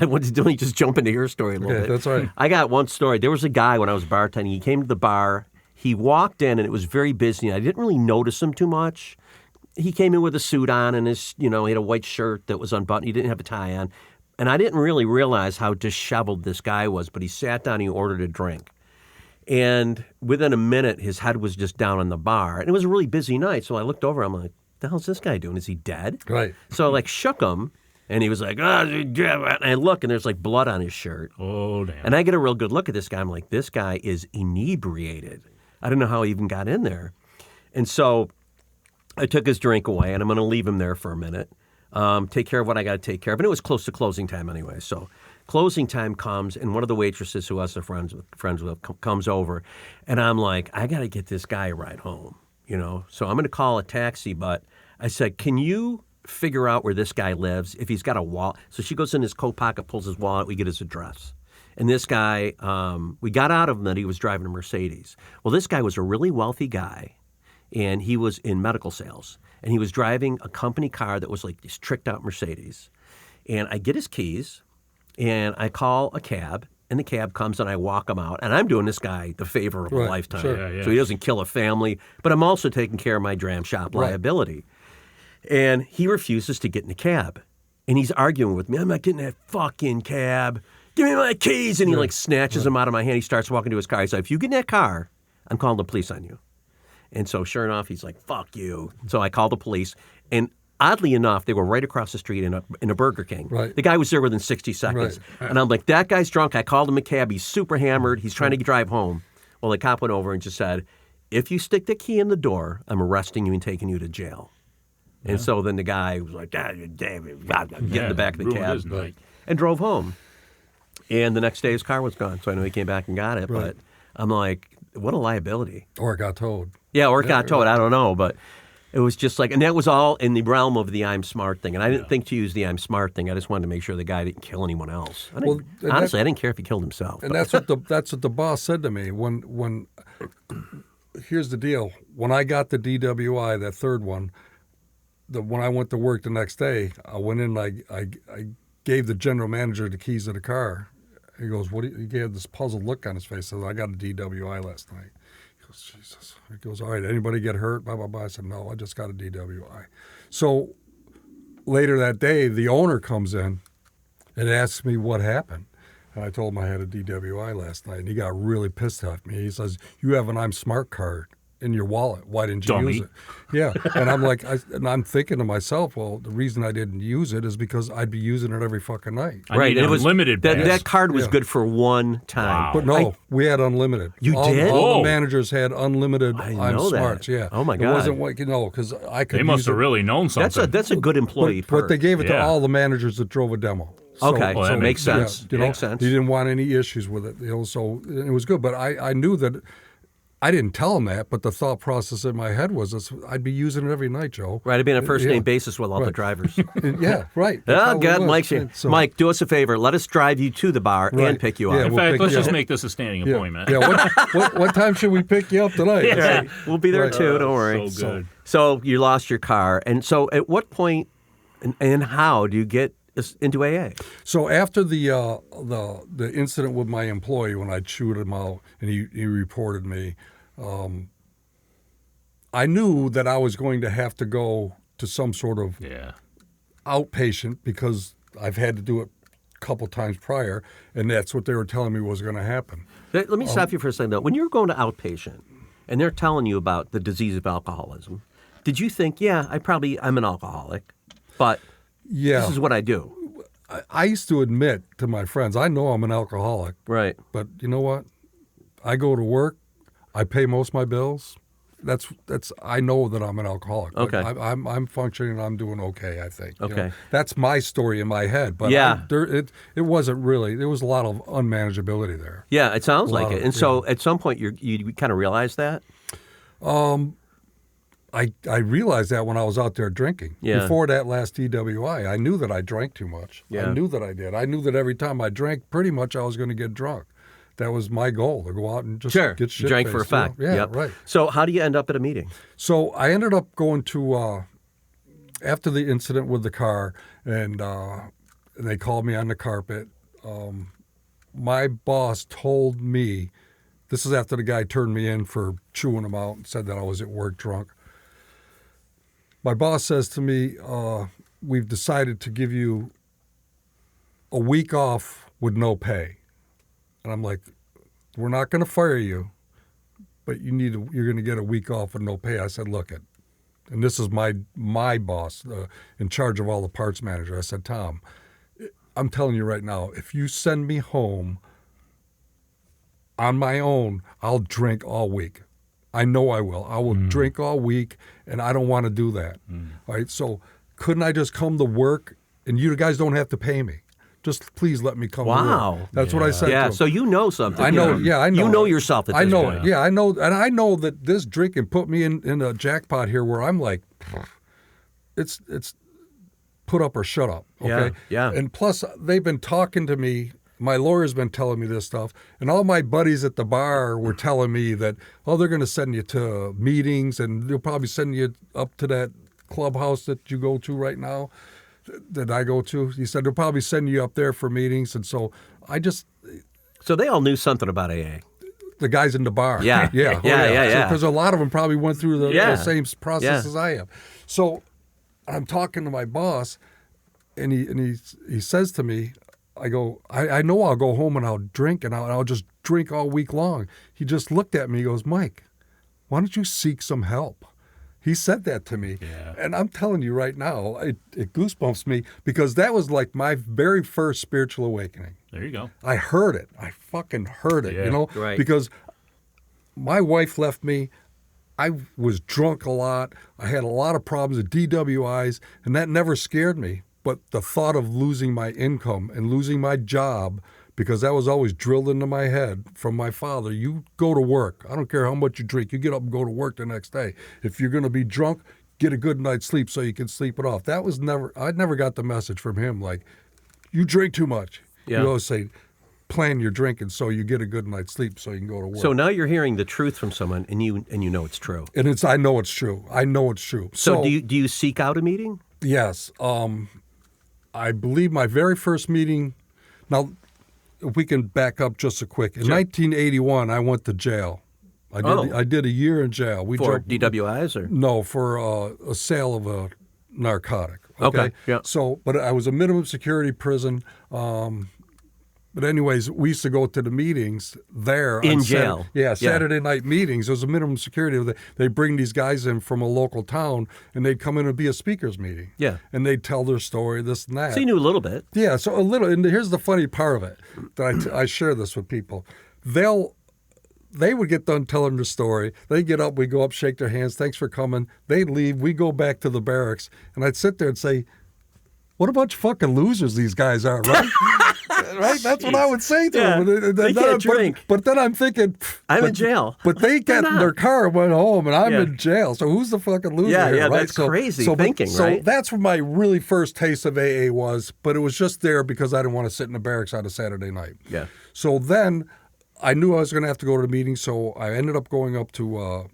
I wanted to just jump into your story a little bit. That's right. I got one story. There was a guy when I was bartending. He came to the bar. He walked in, and it was very busy. And I didn't really notice him too much. He came in with a suit on, and he had a white shirt that was unbuttoned. He didn't have a tie on. And I didn't really realize how disheveled this guy was, but he sat down and he ordered a drink. And within a minute, his head was just down on the bar. And it was a really busy night. So I looked over. I'm like, the hell's this guy doing? Is he dead? Right. So I shook him. And he was like, and I look, and there's like blood on his shirt. Oh, damn. And I get a real good look at this guy. I'm like, this guy is inebriated. I don't know how he even got in there. And so I took his drink away, and I'm going to leave him there for a minute, take care of what I got to take care of. And it was close to closing time anyway. So closing time comes, and one of the waitresses who I was friends with comes over, and I'm like, I got to get this guy a ride home, So I'm going to call a taxi, but I said, can you figure out where this guy lives, if he's got a wallet? So she goes in his coat pocket, pulls his wallet, we get his address. And this guy, we got out of him that he was driving a Mercedes. Well, this guy was a really wealthy guy, and he was in medical sales. And he was driving a company car that was like this tricked-out Mercedes. And I get his keys, and I call a cab, and the cab comes, and I walk him out. And I'm doing this guy the favor of a lifetime. Sure. So he doesn't kill a family, but I'm also taking care of my dram shop liability. And he refuses to get in the cab. And he's arguing with me. I'm not getting that fucking cab. Give me my keys. And he snatches them out of my hand. He starts walking to his car. He's like, if you get in that car, I'm calling the police on you. And so sure enough, he's like, fuck you. So I called the police. And oddly enough, they were right across the street in a Burger King. Right. The guy was there within 60 seconds. Right. And I'm like, that guy's drunk. I called him a cab. He's super hammered. He's trying to drive home. Well, the cop went over and just said, if you stick the key in the door, I'm arresting you and taking you to jail. And so then the guy was like, get in the back of the cab night. and drove home. And the next day his car was gone. So I know he came back and got it. Right. But I'm like, what a liability. Or it got towed. Yeah, or it got towed. I don't know. But it was just like, and that was all in the realm of the I'm smart thing. And I didn't think to use the I'm smart thing. I just wanted to make sure the guy didn't kill anyone else. Honestly, I didn't care if he killed himself. And that's what the boss said to me. When here's the deal. When I got the DWI, that third one, when I went to work the next day, I went in and I gave the general manager the keys of the car. He goes, he gave this puzzled look on his face. I said, I got a DWI last night. He goes, Jesus. He goes, all right, anybody get hurt? Blah, blah, blah. I said, no, I just got a DWI. So later that day, the owner comes in and asks me what happened. And I told him I had a DWI last night. And he got really pissed at me. He says, you have an I'm Smart card in your wallet. Why didn't you use it? Yeah. And I'm like, I'm thinking to myself, well, the reason I didn't use it is because I'd be using it every fucking night. Right. It was limited. That card was good for one time. Wow. But no, we had unlimited. You did? All the managers had unlimited I'm know that. Smarts. Yeah. Oh, my It God. wasn't like, because I could They must use have it. really known something. That's a good employee perk. But they gave it to Yeah. all the managers that drove a demo. Okay, Well, so that it makes makes sense. Yeah, Makes sense. He didn't want any issues with it, so it was good. But I knew that I didn't tell him that, but the thought process in my head was I'd be using it every night, Joe. Right, I'd be on a first-name Yeah. basis with all the Right. drivers. Yeah, right. That's Oh, how it God, was. Mike's here. And so- Mike, do us a favor. Let us drive you to the bar and Right. pick you Yeah, up. In we'll fact, pick let's you just up. make this a standing Yeah. appointment. Yeah. What time should we pick you up tonight? Yeah. We'll be there Right. too, don't worry. So good. So you lost your car. And so at what point and how do you get into AA? So after the incident with my employee, when I chewed him out and he reported me, I knew that I was going to have to go to some sort of Yeah. outpatient because I've had to do it a couple times prior, and that's what they were telling me was going to happen. Let me stop you for a second, though. When you were going to outpatient and they're telling you about the disease of alcoholism, did you think, I'm an alcoholic, but Yeah, this is what I do? I used to admit to my friends, I know I'm an alcoholic, Right. but you know what? I go to work, I pay most of my bills. I know that I'm an alcoholic. But Okay. I'm functioning. I'm doing okay. I think. You know? Okay. That's my story in my head. But Yeah. it wasn't really. There was a lot of unmanageability there. Yeah, it sounds like lot it. of- And so at some point you kind of realized that? I realized that when I was out there drinking. Yeah. Before that last DWI, I knew that I drank too much. Yeah. I knew that I did. I knew that every time I drank, pretty much I was going to get drunk. That was my goal, to go out and just Sure. get You shit drank for a fact. Yeah, Yep. right. So how do you end up at a meeting? So I ended up going to after the incident with the car, and they called me on the carpet. My boss told me, this is after the guy turned me in for chewing him out and said that I was at work drunk. My boss says to me, we've decided to give you a week off with no pay. And I'm like, we're not going to fire you, but you're going to get a week off with no pay. I said, look it, and this is my boss in charge of all the parts manager. I said, Tom, I'm telling you right now, if you send me home on my own, I'll drink all week. I know I will. I will drink all week, and I don't want to do that. All right, so couldn't I just come to work, and you guys don't have to pay me? Just please let me come to Wow. work. That's what I said to Yeah, him. so you know something. I know. Yeah, I know. You know yourself at this I know. point. Yeah, I know, and I know that this drinking put me in a jackpot here where I'm like, it's put up or shut up. Okay. Yeah. And plus, they've been talking to me. My lawyer's been telling me this stuff, and all my buddies at the bar were telling me that, they're going to send you to meetings, and they'll probably send you up to that clubhouse that you go to right now. That I go to. He said they'll probably send you up there for meetings, and so I just So they all knew something about AA. the guys in the bar. Yeah. yeah, Yeah. Because a lot of them probably went through the same process Yeah. as I have. So I'm talking to my boss, and he says to me, I go, I know I'll go home and I'll drink, and I'll just drink all week long. He just looked at me. He goes, Mike, why don't you seek some help? He said that to me. Yeah. And I'm telling you right now, it goosebumps me because that was like my very first spiritual awakening. There you go. I heard it. I fucking heard it, Yeah. you know? Right. Because my wife left me. I was drunk a lot. I had a lot of problems with DWIs, and that never scared me. But the thought of losing my income and losing my job, because that was always drilled into my head from my father, you go to work. I don't care how much you drink. You get up and go to work the next day. If you're going to be drunk, get a good night's sleep so you can sleep it off. That was never, I never got the message from him like, you drink too much. Yeah. You always say, plan your drinking so you get a good night's sleep so you can go to work. So now you're hearing the truth from someone, and you know it's true. And I know it's true. I know it's true. So do you seek out a meeting? Yes. I believe my very first meeting, now if we can back up just a quick. In 1981, I went to jail. I did a year in jail. For DWIs or? No, for a sale of a narcotic. Okay. Yeah. So, but I was a minimum security prison. But anyways, we used to go to the meetings there. In jail? Saturday night meetings. It was a minimum security. They bring these guys in from a local town, and they'd come in and be a speaker's meeting. Yeah. And they'd tell their story, this and that. So you knew a little bit. Yeah, so a little. And here's the funny part of it, that I share this with people. They would get done telling their story. They'd get up, we'd go up, shake their hands, thanks for coming. They'd leave, we'd go back to the barracks, and I'd sit there and say, what a bunch of fucking losers these guys are, right? Right? That's what I would say to them. They can't drink. But then I'm thinking, I'm in jail. But they got in their car and went home, and I'm in jail. So who's the fucking loser here, Yeah, right? that's crazy thinking, right? So that's where my really first taste of AA was, but it was just there because I didn't want to sit in the barracks on a Saturday night. Yeah. So then I knew I was going to have to go to the meeting, so I ended up going up to a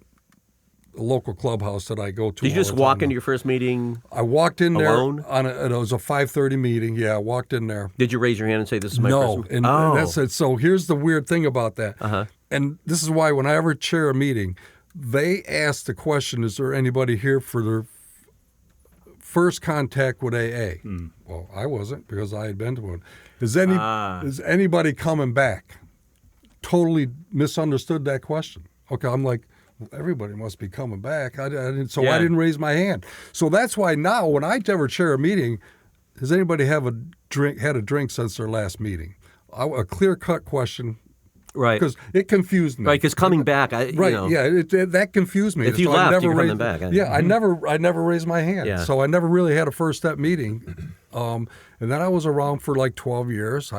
local clubhouse that I go to. Did you just walk into your first meeting? I walked in alone? there. It was a 5:30 meeting. Yeah, I walked in there. Did you raise your hand and say, this is my No, first and that's it. So here's the weird thing about that. Uh-huh. And this is why when I ever chair a meeting, they ask the question, is there anybody here for their first contact with AA? Well, I wasn't because I had been to one. Is anybody coming back? Totally misunderstood that question. Okay, I'm like, well, everybody must be coming back. I didn't raise my hand. So that's why now when I ever chair a meeting, does anybody had a drink since their last meeting? A clear-cut question. Right. Because it confused me. Right, because coming back, that confused me. If you left, you're coming back. I never raised my hand. Yeah. So I never really had a first step meeting. And then I was around for like 12 years.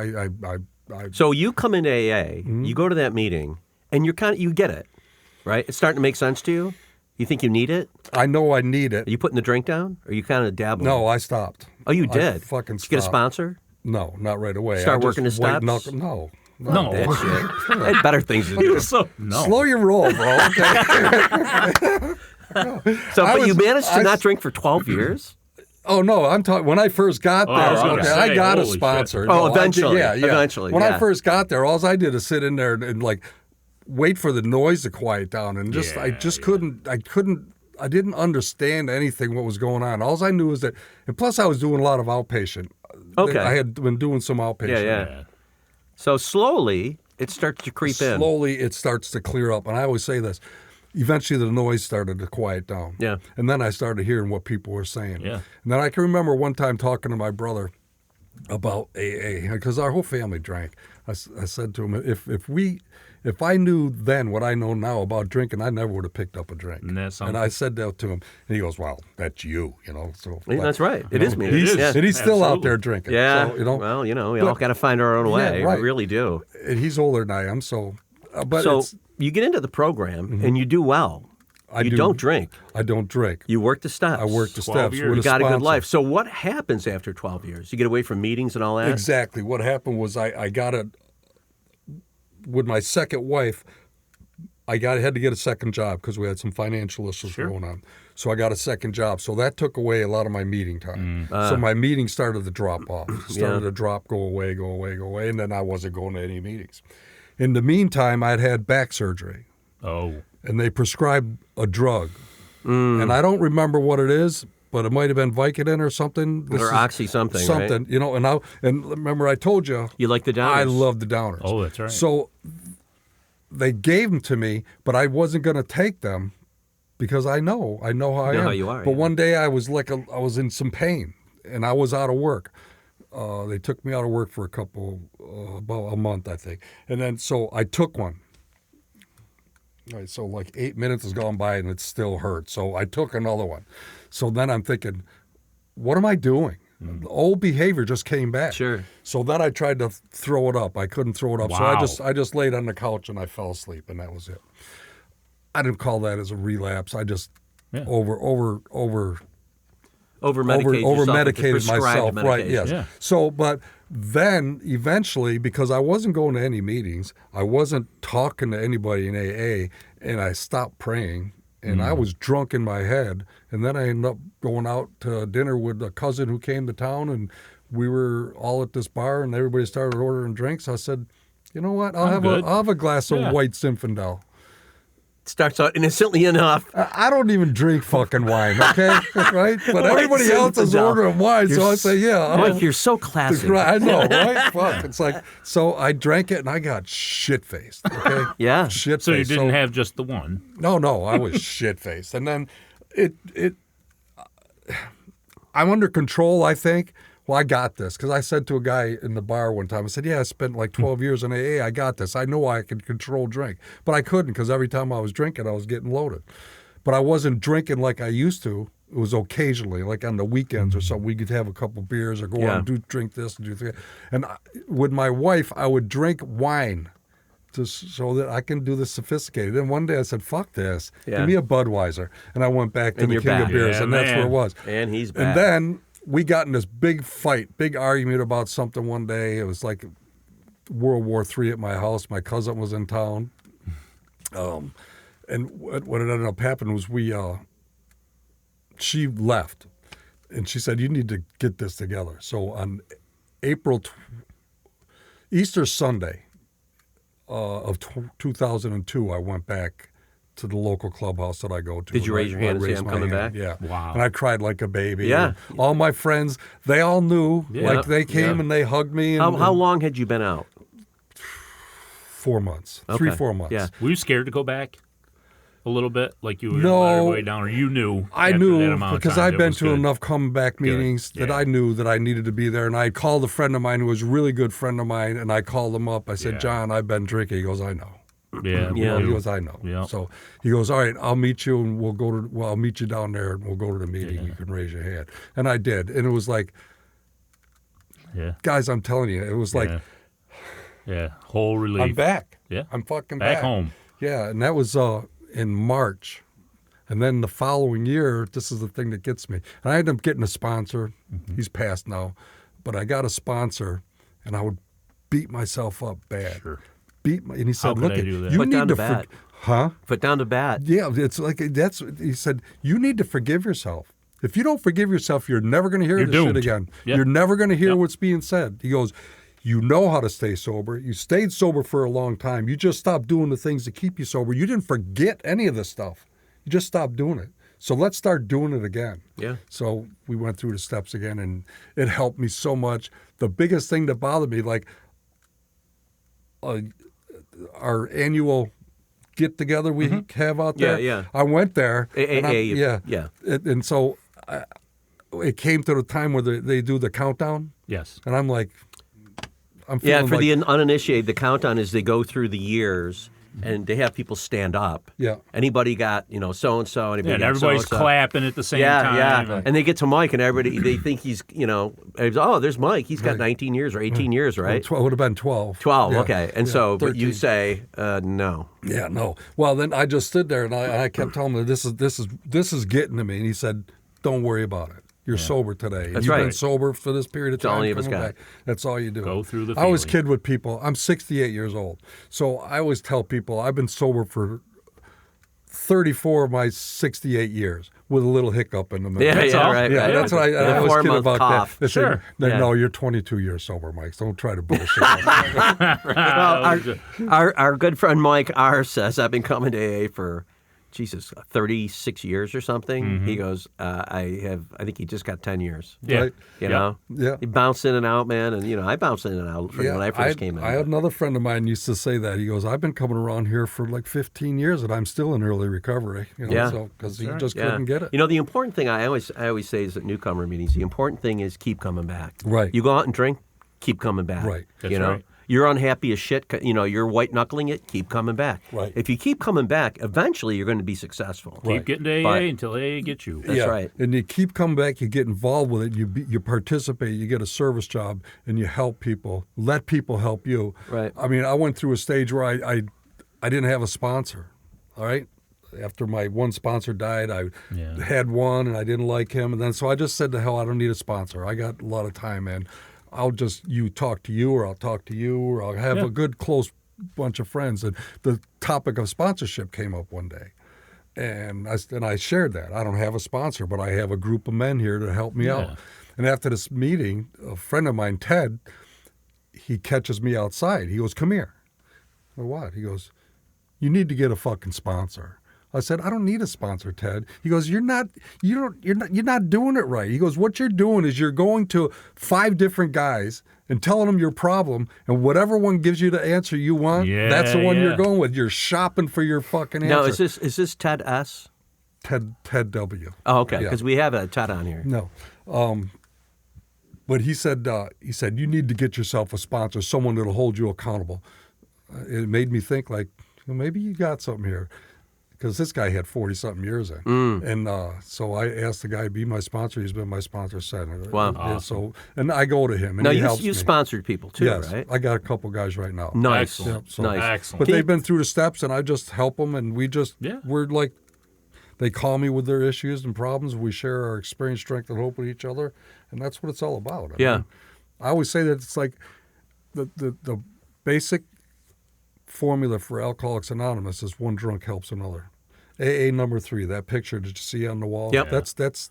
So you come into AA, you go to that meeting, and you get it, right? It's starting to make sense to you? You think you need it? I know I need it. Are you putting the drink down? Or are you kind of dabbling? No, I stopped. Oh, you did? I fucking stopped. Did you get a sponsor? No, not right away. Start working the steps? No. That shit. I had better things to do. Slow your roll, bro. Okay. You managed to not drink for 12 years? Oh, no, I'm talking, when I first got there, I got a sponsor. Shit. Eventually. Eventually. When I first got there, all I did is sit in there and like wait for the noise to quiet down, and I didn't understand anything what was going on. All I knew is that, and plus I was doing a lot of outpatient. Okay. I had been doing some outpatient. Yeah. So slowly, it starts to creep in. Slowly, it starts to clear up. And I always say this. Eventually, the noise started to quiet down. Yeah. And then I started hearing what people were saying. Yeah. And then I can remember one time talking to my brother about AA, because our whole family drank. I said to him, if I knew then what I know now about drinking, I never would have picked up a drink. And I said that to him, and he goes, "Well, that's you, you know." So that's right. It is me. And he's still out there drinking. Yeah. So, well, we all got to find our own way. Right. We really do. And he's older than I am, so. You get into the program and you do well. You don't drink. I don't drink. You work the steps. I work the steps. You got a good life. So what happens after 12 years? You get away from meetings and all that? Exactly. What happened was I got it with my second wife. I had to get a second job because we had some financial issues going on. So I got a second job. So that took away a lot of my meeting time. So my meetings started to drop off. To go away. And then I wasn't going to any meetings. In the meantime, I'd had back surgery. Oh. And they prescribed a drug. And I don't remember what it is, but it might have been Vicodin or something. Or Oxy something, right? You know, and remember I told you. You like the downers. I love the downers. Oh, that's right. So they gave them to me, but I wasn't going to take them because I know how I am. How you are. But one day I was I was in some pain, and I was out of work. They took me out of work for about a month, I think. And then, so I took one. All right, so like 8 minutes has gone by and it still hurts. So I took another one. So then I'm thinking, what am I doing? The old behavior just came back. Sure. So then I tried to throw it up. I couldn't throw it up. Wow. So I just laid on the couch and I fell asleep, and that was it. I didn't call that as a relapse. I just over-medicated myself. Right, yes. Yeah. So, but then eventually, because I wasn't going to any meetings, I wasn't talking to anybody in AA, and I stopped praying, and I was drunk in my head, and then I ended up going out to dinner with a cousin who came to town, and we were all at this bar, and everybody started ordering drinks. I said, you know what, I'll have a glass of White Zinfandel. Starts out innocently enough. I don't even drink fucking wine, okay? Right? But everybody else is ordering wine, so I say, yeah. Mike, you're so classic. I know, right? Fuck. It's like, so I drank it and I got shit-faced, okay? Yeah. Shit-faced. So you didn't have just the one. No, I was shit-faced. And then I'm under control, I think. Well, I got this, because I said to a guy in the bar one time, I said, yeah, I spent like 12 years in AA. I got this. I know I could control drink. But I couldn't, because every time I was drinking, I was getting loaded. But I wasn't drinking like I used to. It was occasionally, like on the weekends or something. We could have a couple beers or go out and drink this and do that. And with my wife, I would drink wine just so that I can do this sophisticated. Then one day I said, fuck this. Yeah. Give me a Budweiser. And I went back to And the you're King back. of Beers, Yeah, and that's man. where it was. And he's back. And then we got in this big fight, big argument about something one day. It was like World War III at my house. My cousin was in town. And what ended up happening was she left. And she said, you need to get this together. So on Easter Sunday of 2002, I went back to the local clubhouse that I go to. Did you raise your hand and say, I'm coming back? Yeah. Wow. And I cried like a baby. Yeah. And all my friends, they all knew. Yeah. Like they came and they hugged me. And, How long had you been out? 4 months. Okay. 3-4 months. Yeah. Were you scared to go back a little bit? Like you were No. on your way down, or you knew? I after knew that amount of because time I'd that been was to good? enough coming back meetings that Yeah. I knew that I needed to be there. And I called a friend of mine who was a really good friend of mine, and I called him up. I said, Yeah. John, I've been drinking. He goes, I know. Yeah. Yeah. He goes, I know. Yeah. So he goes, all right, I'll meet you, and I'll meet you down there, and we'll go to the meeting. You can raise your hand. And I did. And it was like, Yeah. guys, I'm telling you, it was like, Yeah. Whole relief. I'm back. Yeah. I'm fucking back. Back home. Yeah, and that was in March. And then the following year, this is the thing that gets me. And I ended up getting a sponsor. He's passed now. But I got a sponsor, and I would beat myself up bad. Sure. And he said, How could look, I do that? you Put need down to the bat. Huh? Put down to bat. Yeah, it's like he said, you need to forgive yourself. If you don't forgive yourself, you're never going to hear You're this shit doomed. again. Yep. You're never going to hear Yep. what's being said. He goes, you know how to stay sober. You stayed sober for a long time. You just stopped doing the things that keep you sober. You didn't forget any of this stuff. You just stopped doing it. So let's start doing it again. Yeah. So we went through the steps again, and it helped me so much. The biggest thing that bothered me, like our annual get-together we have out there. Yeah. I went there. And Yeah. And so it came to the time where they do the countdown, Yes. and I'm like, I'm Yeah, feeling for like, the uninitiated, the countdown is they go through the years and they have people stand up. Yeah. Anybody got, so-and-so, anybody Yeah, and got everybody's so-and-so. clapping at the same time. Yeah. And they get to Mike, and everybody, they think he's, oh, there's Mike. He's got 19 years or 18 years, right? 12, would have been 12. 12, Yeah. okay. And Yeah, so, but 13. you say, no. Yeah, no. Well, then I just stood there, and I kept telling him, this is getting to me. And he said, don't worry about it. You're sober today. That's You've right. been sober for this period of That's all time. any of us coming got. back. That's all you do. Go through the I always feeling. kid with people. I'm 68 years old. So I always tell people I've been sober for 34 of my 68 years with a little hiccup in the middle. Yeah, That's yeah, all. right. Yeah, right. that's what I The always kid 4-month about cough. that. They say, Sure. Yeah. No, you're 22 years sober, Mike. So don't try to bullshit. Well, our good friend Mike R says, I've been coming to AA for, 36 years or something. He goes, I think he just got 10 years. Yeah. Right? You know? Yeah. He bounced in and out, man. And, I bounced in and out when I first came in. I had another friend of mine used to say that. He goes, I've been coming around here for like 15 years and I'm still in early recovery. Yeah. So because he just couldn't get it. The important thing I always say is at newcomer meetings, the important thing is keep coming back. Right. You go out and drink, keep coming back. Right. That's right. You're unhappy as shit. You're white knuckling it. Keep coming back. Right. If you keep coming back, eventually you're going to be successful. Keep getting to AA until AA gets you. That's right. And you keep coming back. You get involved with it. You participate. You get a service job, and you help people. Let people help you. Right. I mean, I went through a stage where I didn't have a sponsor. All right. After my one sponsor died, I had one, and I didn't like him, and then so I just said, "To hell, I don't need a sponsor. I got a lot of time, man. You talk to you, or I'll talk to you, or I'll have a good close bunch of friends." And the topic of sponsorship came up one day, and I shared that. I don't have a sponsor, but I have a group of men here to help me out. And after this meeting, a friend of mine, Ted, he catches me outside. He goes, "Come here." Well, what? He goes, "You need to get a fucking sponsor." I said, "I don't need a sponsor, Ted." He goes, you're not doing it right. He goes, "What you're doing is you're going to 5 different guys and telling them your problem, and whatever one gives you the answer you want, that's the one you're going with. You're shopping for your fucking answer." Now, is this Ted S? Ted W. Oh, okay, because we have a Ted on here. No. But he said, "You need to get yourself a sponsor, someone that'll hold you accountable." It made me think, like, well, maybe you got something here. Because this guy had 40-something years in. And so I asked the guy to be my sponsor. He's been my sponsor since. Wow. Awesome. And I go to him, and now, he helps me. You sponsored people, too, yes, right? I got a couple guys right now. Nice. Excellent. Nice. Excellent. But they've been through the steps, and I just help them, and we're like, they call me with their issues and problems. We share our experience, strength, and hope with each other, and that's what it's all about. I mean, I always say that it's like the basic formula for Alcoholics Anonymous is one drunk helps another. AA number 3, that picture that you see on the wall. Yep. That's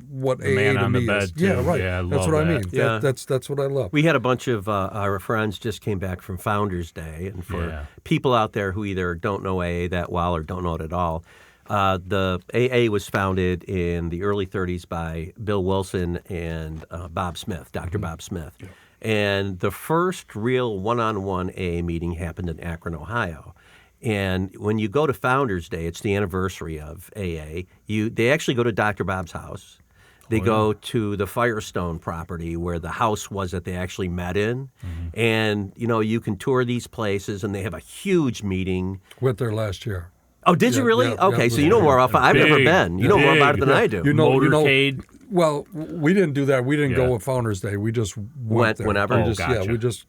what the AA man to on me the bed is. too. Yeah, right. Yeah, that's what I mean. Yeah. That's what I love. We had a bunch of our friends just came back from Founders Day, and for people out there who either don't know AA that well or don't know it at all, the AA was founded in the early 30s by Bill Wilson and Bob Smith, Dr. Bob Smith. Yeah. And the first real one-on-one AA meeting happened in Akron, Ohio. And when you go to Founders Day, it's the anniversary of AA. They actually go to Dr. Bob's house. They go to the Firestone property where the house was that they actually met in. And, you can tour these places, and they have a huge meeting. Went there last year. Oh, did you really? Okay, so you know more about it. I've never been. You know more about it than I do. Motorcade. Well, we didn't do that. We didn't go with Founders Day. We just went there. Whenever? We just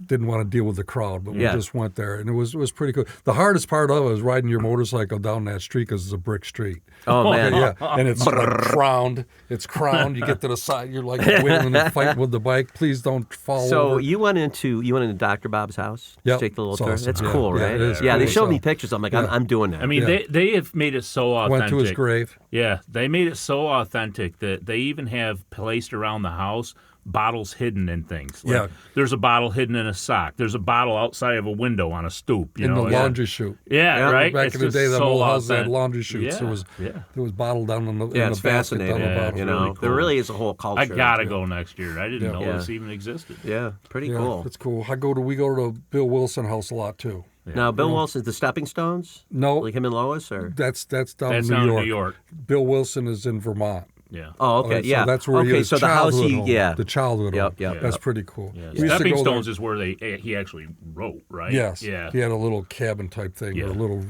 didn't want to deal with the crowd, but we just went there, and it was pretty cool. The hardest part of it was riding your motorcycle down that street because it's a brick street. Oh, man. Yeah, and it's like crowned. It's crowned. You get to the side, you're like wailing and fighting with the bike. Please don't fall over. So you went into Dr. Bob's house to take the little tour? Awesome. That's cool, right? Yeah, it is they cool. showed me pictures. I'm like, I'm doing that. I mean, they have made it so authentic. Went to his grave. Yeah, they made it so authentic that they even have placed around the house bottles hidden in things. Like, there's a bottle hidden in a sock. There's a bottle outside of a window on a stoop. In the laundry chute. Yeah, right. Back it's in the day, that so old house authentic. had laundry chutes. There was bottle down in the it's basket fascinating. down the bottom. Really cool. There really is a whole culture. I gotta go next year. I didn't know this even existed. Yeah, pretty cool. It's cool. We go to the Bill Wilson house a lot too. Yeah. Now, Bill Wilson's the Stepping Stones? No, like him and Lois, or that's down That's in down New in New York. Bill Wilson is in Vermont. Yeah. Oh, okay, So that's where he is. So the house, the childhood home. Yep. That's pretty cool. Yeah. We used to Stepping go there. Stones is where he actually wrote, right? Yes. Yeah. He had a little cabin type thing, or a little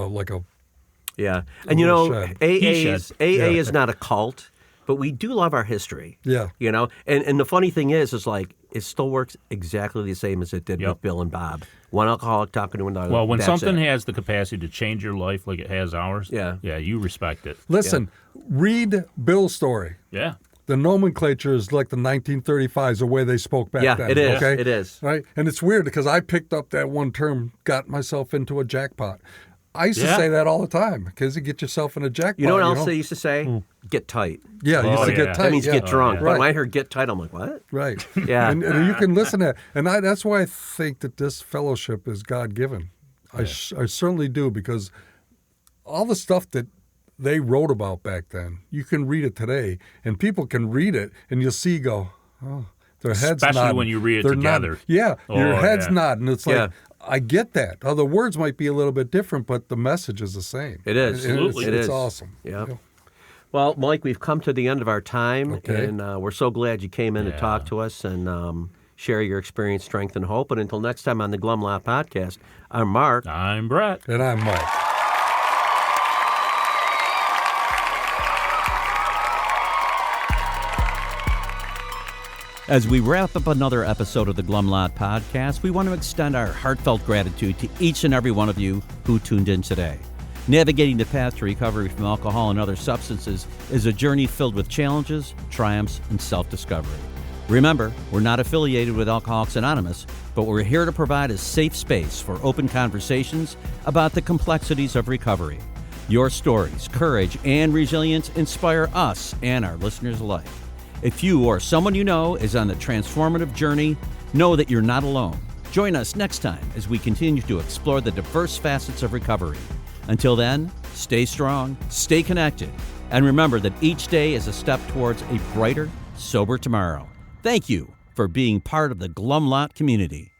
like a. Yeah, and shed. AA is not a cult, but we do love our history. Yeah. And the funny thing is like it still works exactly the same as it did with Bill and Bob. One alcoholic talking to another. Well, when something has the capacity to change your life like it has ours, you respect it. Listen, read Bill's story. Yeah. The nomenclature is like the 1935s, the way they spoke back then. Yeah, it is. Okay? It is. Right? And it's weird because I picked up that one term, got myself into a jackpot. I used to say that all the time because you get yourself in a jackpot. You know what else they used to say? Get tight. Yeah, you used to get tight. That means get drunk. Right. But when I heard get tight, I'm like, what? Right. Yeah. And you can listen to it. And that's why I think that this fellowship is God-given. I certainly do, because all the stuff that they wrote about back then, you can read it today, and people can read it, and you'll see their heads Especially nodding. when you read it They're together. Your head's nodding. It's like, Yeah. I get that. The words might be a little bit different, but the message is the same. It is. Absolutely. It's awesome. Yeah. Well, Mike, we've come to the end of our time, and we're so glad you came in to talk to us. And share your experience, strength, and hope. And until next time on the Glum Lot Podcast, I'm Mark. I'm Brett. And I'm Mike. As we wrap up another episode of the Glum Lot Podcast, we want to extend our heartfelt gratitude to each and every one of you who tuned in today. Navigating the path to recovery from alcohol and other substances is a journey filled with challenges, triumphs, and self-discovery. Remember, we're not affiliated with Alcoholics Anonymous, but we're here to provide a safe space for open conversations about the complexities of recovery. Your stories, courage, and resilience inspire us and our listeners alike. If you or someone you know is on the transformative journey, know that you're not alone. Join us next time as we continue to explore the diverse facets of recovery. Until then, stay strong, stay connected, and remember that each day is a step towards a brighter, sober tomorrow. Thank you for being part of the Glum Lot community.